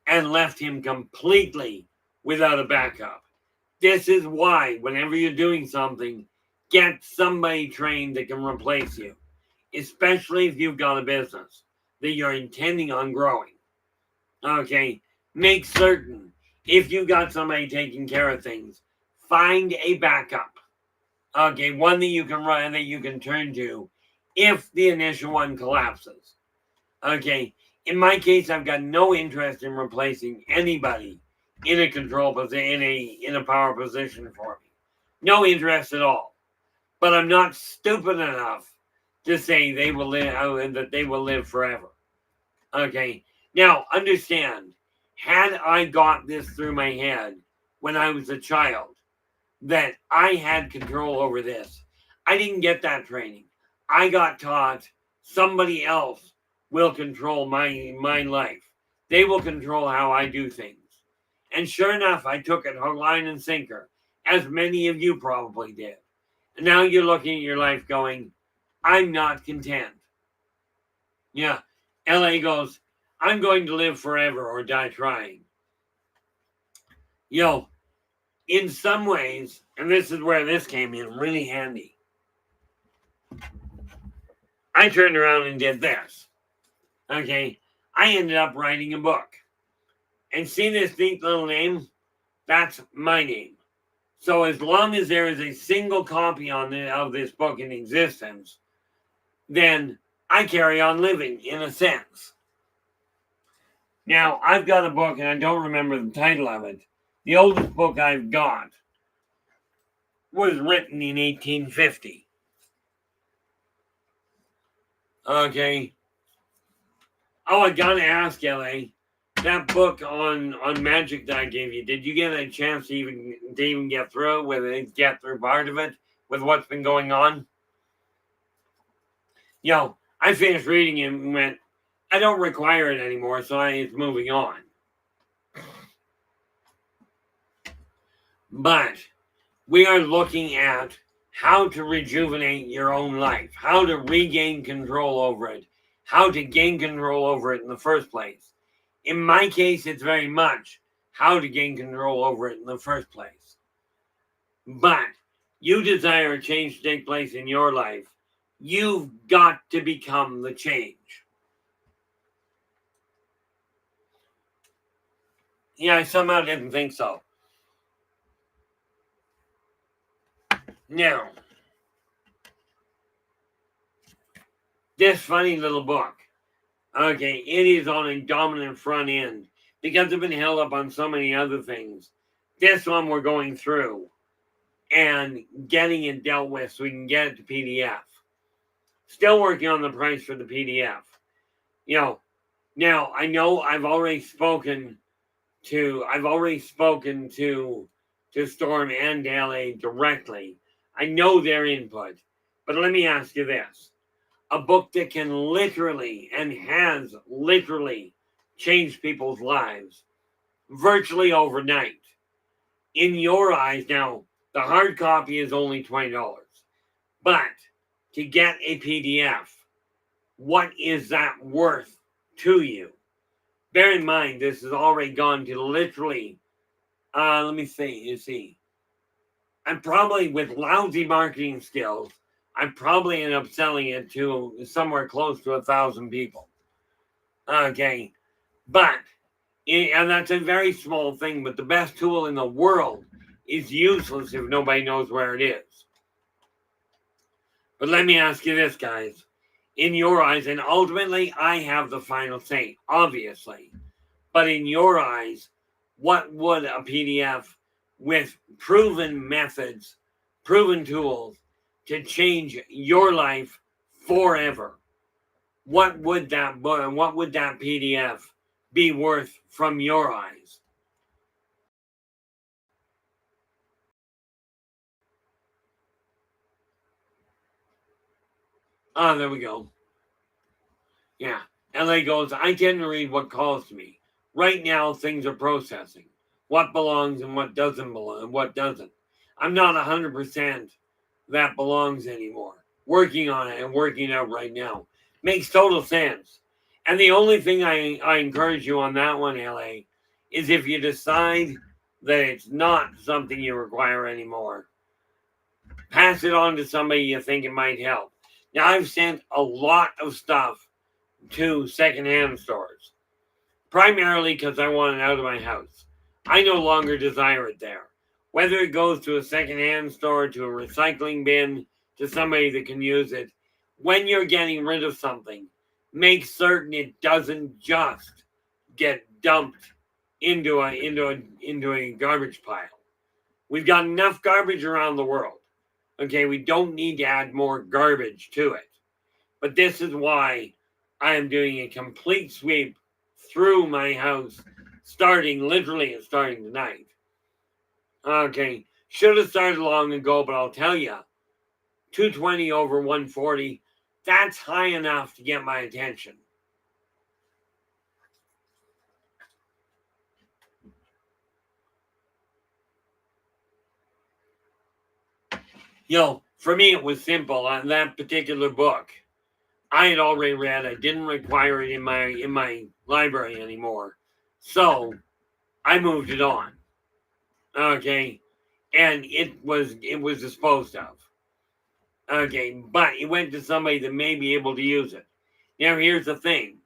And left him completely without a backup. This is why, whenever you're doing something, get somebody trained that can replace you, especially if you've got a business that you're intending on growing. Okay. Make certain if you've got somebody taking care of things, find a backup. Okay, one that you can run, that you can turn to if the initial one collapses. Okay, in my case, I've got no interest in replacing anybody in a control position, in a power position for me. No interest at all. But I'm not stupid enough to say they will live, that they will live forever. Okay, now understand, had I got this through my head when I was a child, that I had control over this. I didn't get that training. I got taught somebody else will control my life. They will control how I do things. And sure enough, I took it hook, line, and sinker, as many of you probably did. And now you're looking at your life going, I'm not content. Yeah, LA goes, I'm going to live forever or die trying. Yo, in some ways, and this is where this came in really handy, I turned around and did this. Okay, I ended up writing a book. And see this neat little name? That's my name. So as long as there is a single copy of this book in existence, then I carry on living in a sense. Now, I've got a book, and I don't remember the title of it. The oldest book I've got was written in 1850. Okay. Oh, I gotta ask, LA. That book on magic that I gave you, did you get a chance to even get through with it, get through part of it with what's been going on? Yo, I finished reading it and went, I don't require it anymore, so it's moving on. But we are looking at how to rejuvenate your own life, how to regain control over it, how to gain control over it in the first place. In my case, it's very much how to gain control over it in the first place. But you desire a change to take place in your life, you've got to become the change. Yeah, I somehow didn't think so. Now, this funny little book, okay, it is on a dominant front end because it's been held up on so many other things. This one we're going through and getting it dealt with so we can get it to PDF. Still working on the price for the PDF. You know, now I know I've already spoken to Storm and LA directly. I know their input, but let me ask you this. A book that can literally and has literally changed people's lives virtually overnight. In your eyes, now, the hard copy is only $20. But to get a PDF, what is that worth to you? Bear in mind, this has already gone to literally, let me see, you see. I'm probably, with lousy marketing skills, I probably end up selling it to somewhere close to 1,000 people. Okay. But, and that's a very small thing, but the best tool in the world is useless if nobody knows where it is. But let me ask you this, guys. In your eyes, and ultimately I have the final say, obviously. But in your eyes, what would a PDF with proven methods, proven tools to change your life forever? What would that PDF be worth from your eyes? Ah, there we go. Yeah. LA goes, I tend to read what calls to me. Right now, things are processing. What belongs and what doesn't belong, and what doesn't. I'm not 100% that belongs anymore. working on it and working it out right now. Makes total sense. And the only thing I encourage you on that one, LA, is if you decide that it's not something you require anymore, pass it on to somebody you think it might help. Now, I've sent a lot of stuff to secondhand stores, primarily because I want it out of my house. I no longer desire it there. Whether it goes to a secondhand store, to a recycling bin, to somebody that can use it, when you're getting rid of something, make certain it doesn't just get dumped into a garbage pile. We've got enough garbage around the world. Okay, we don't need to add more garbage to it. But this is why I am doing a complete sweep through my house, starting tonight. Okay, should have started long ago, but I'll tell you, 220 over 140, that's high enough to get my attention. For me, it was simple. On that particular book, I had already read. I didn't require it in my library anymore, so I moved it on. Okay, and it was disposed of. Okay, but it went to somebody that may be able to use it. Now here's the thing,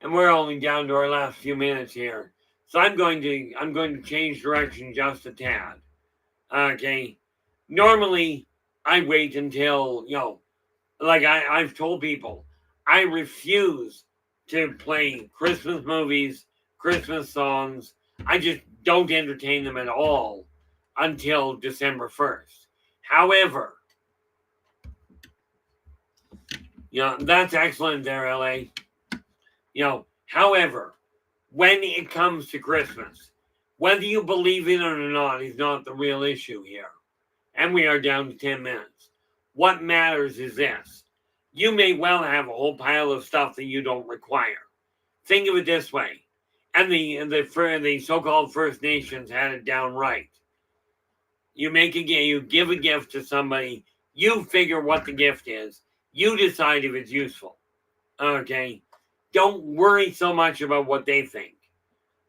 and we're only down to our last few minutes here, so I'm going to change direction just a tad. Okay, normally I wait until like I've told people, I refuse to play Christmas movies, Christmas songs. I just don't entertain them at all until December 1st. However, that's excellent there, LA. However, when it comes to Christmas, whether you believe in it or not is not the real issue here. And we are down to 10 minutes. What matters is this. You may well have a whole pile of stuff that you don't require. Think of it this way. And the so-called First Nations had it down right. You give a gift to somebody, you figure what the gift is, you decide if it's useful. Okay? Don't worry so much about what they think.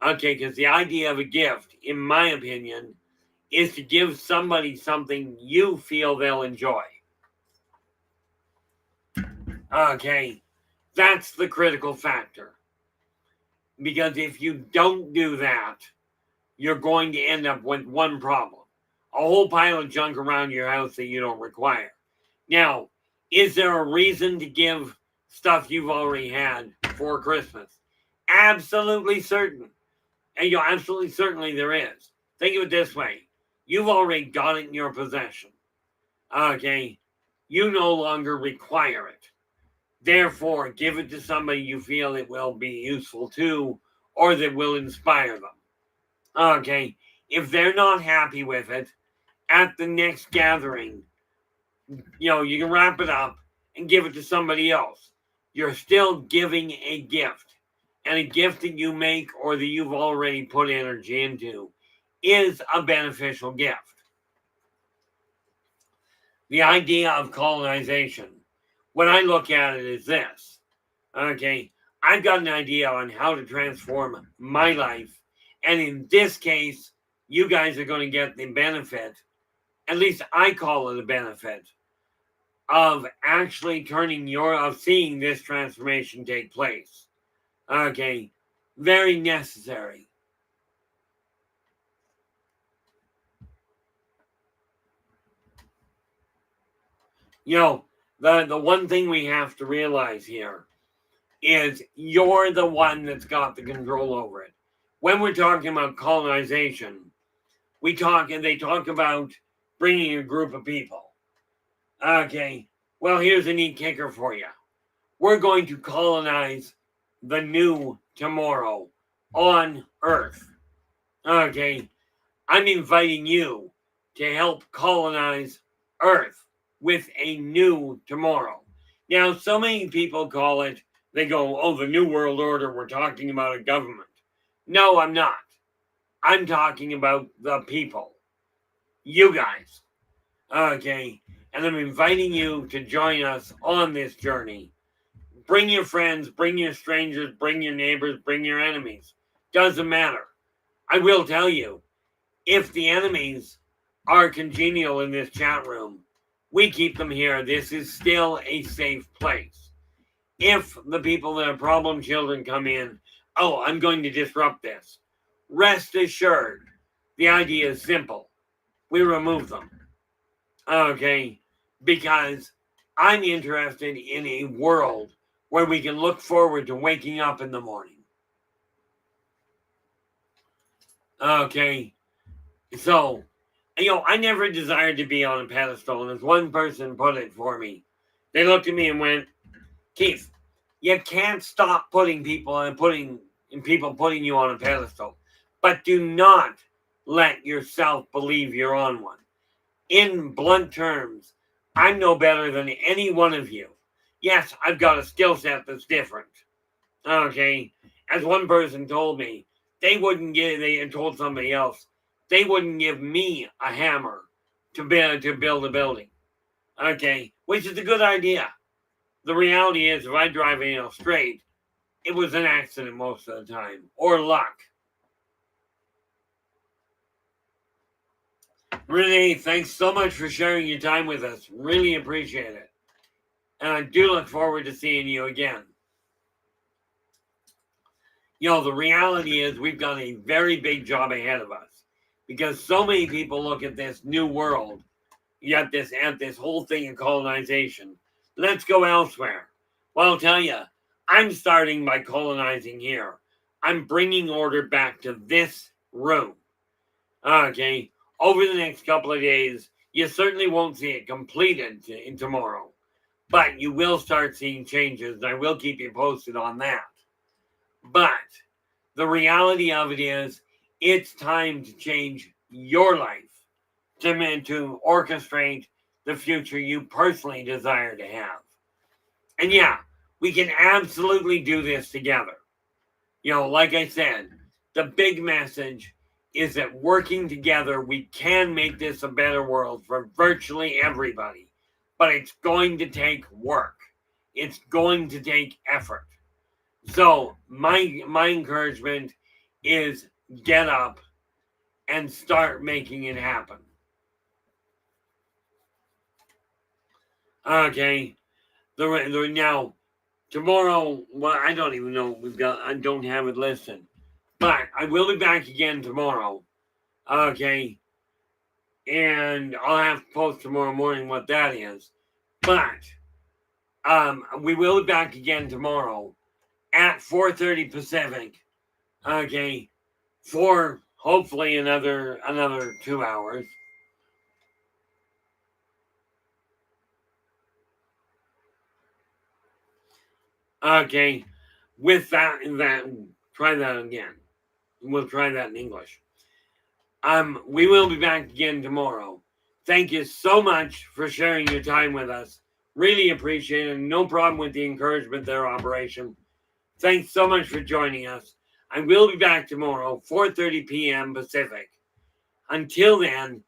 Okay, because the idea of a gift, in my opinion, is to give somebody something you feel they'll enjoy. Okay, that's the critical factor. Because if you don't do that, you're going to end up with one problem. A whole pile of junk around your house that you don't require. Now, is there a reason to give stuff you've already had for Christmas? Absolutely certain. And absolutely certainly there is. Think of it this way. You've already got it in your possession. Okay? You no longer require it. Therefore, give it to somebody you feel it will be useful to or that will inspire them. Okay? If they're not happy with it, at the next gathering, you can wrap it up and give it to somebody else. You're still giving a gift. And a gift that you make or that you've already put energy into is a beneficial gift. The idea of colonization, when I look at it, is this. Okay, I've got an idea on how to transform my life. And in this case, you guys are going to get the benefit, at least I call it a benefit, of actually seeing this transformation take place. Okay, very necessary. The one thing we have to realize here is you're the one that's got the control over it. When we're talking about colonization, they talk about bringing a group of people. Okay, well, here's a neat kicker for you. We're going to colonize the new tomorrow on Earth. Okay, I'm inviting you to help colonize Earth with a new tomorrow. Now, so many people call it, they go, oh, the New World Order, we're talking about a government. No, I'm not. I'm talking about the people. You guys. Okay. And I'm inviting you to join us on this journey. Bring your friends, bring your strangers, bring your neighbors, bring your enemies. Doesn't matter. I will tell you, if the enemies are congenial in this chat room, we keep them here. This is still a safe place. If the people that are problem children come in, oh, I'm going to disrupt this. Rest assured, the idea is simple. We remove them. Okay? Because I'm interested in a world where we can look forward to waking up in the morning. Okay? So, I never desired to be on a pedestal, and as one person put it for me, they looked at me and went, Keith, you can't stop putting people putting you on a pedestal, but do not let yourself believe you're on one. In blunt terms, I'm no better than any one of you. Yes, I've got a skill set that's different. Okay, as one person told me, they told somebody else, they wouldn't give me a hammer to build a building. Okay, which is a good idea. The reality is, if I drive straight, it was an accident most of the time, or luck. Renee, thanks so much for sharing your time with us. Really appreciate it. And I do look forward to seeing you again. The reality is we've got a very big job ahead of us because so many people look at this new world, yet this whole thing of colonization. Let's go elsewhere. Well, I'll tell you, I'm starting by colonizing here. I'm bringing order back to this room. Okay, over the next couple of days, you certainly won't see it completed in tomorrow, but you will start seeing changes, and I will keep you posted on that. But the reality of it is, it's time to change your life to orchestrate the future you personally desire to have. And yeah, we can absolutely do this together. Like I said, the big message is that working together, we can make this a better world for virtually everybody. But it's going to take work. It's going to take effort. So my encouragement is get up and start making it happen. Okay. Now tomorrow, well, I don't even know. I don't have it listed, but I will be back again tomorrow. Okay. And I'll have to post tomorrow morning what that is. But we will be back again tomorrow at 4:30 Pacific. Okay, for hopefully another 2 hours. Okay, with that try that again. We'll try that in English. We will be back again tomorrow. Thank you so much for sharing your time with us. Really appreciate it. No problem with the encouragement there, Operation. Thanks so much for joining us. I will be back tomorrow, 4:30 p.m. Pacific. Until then,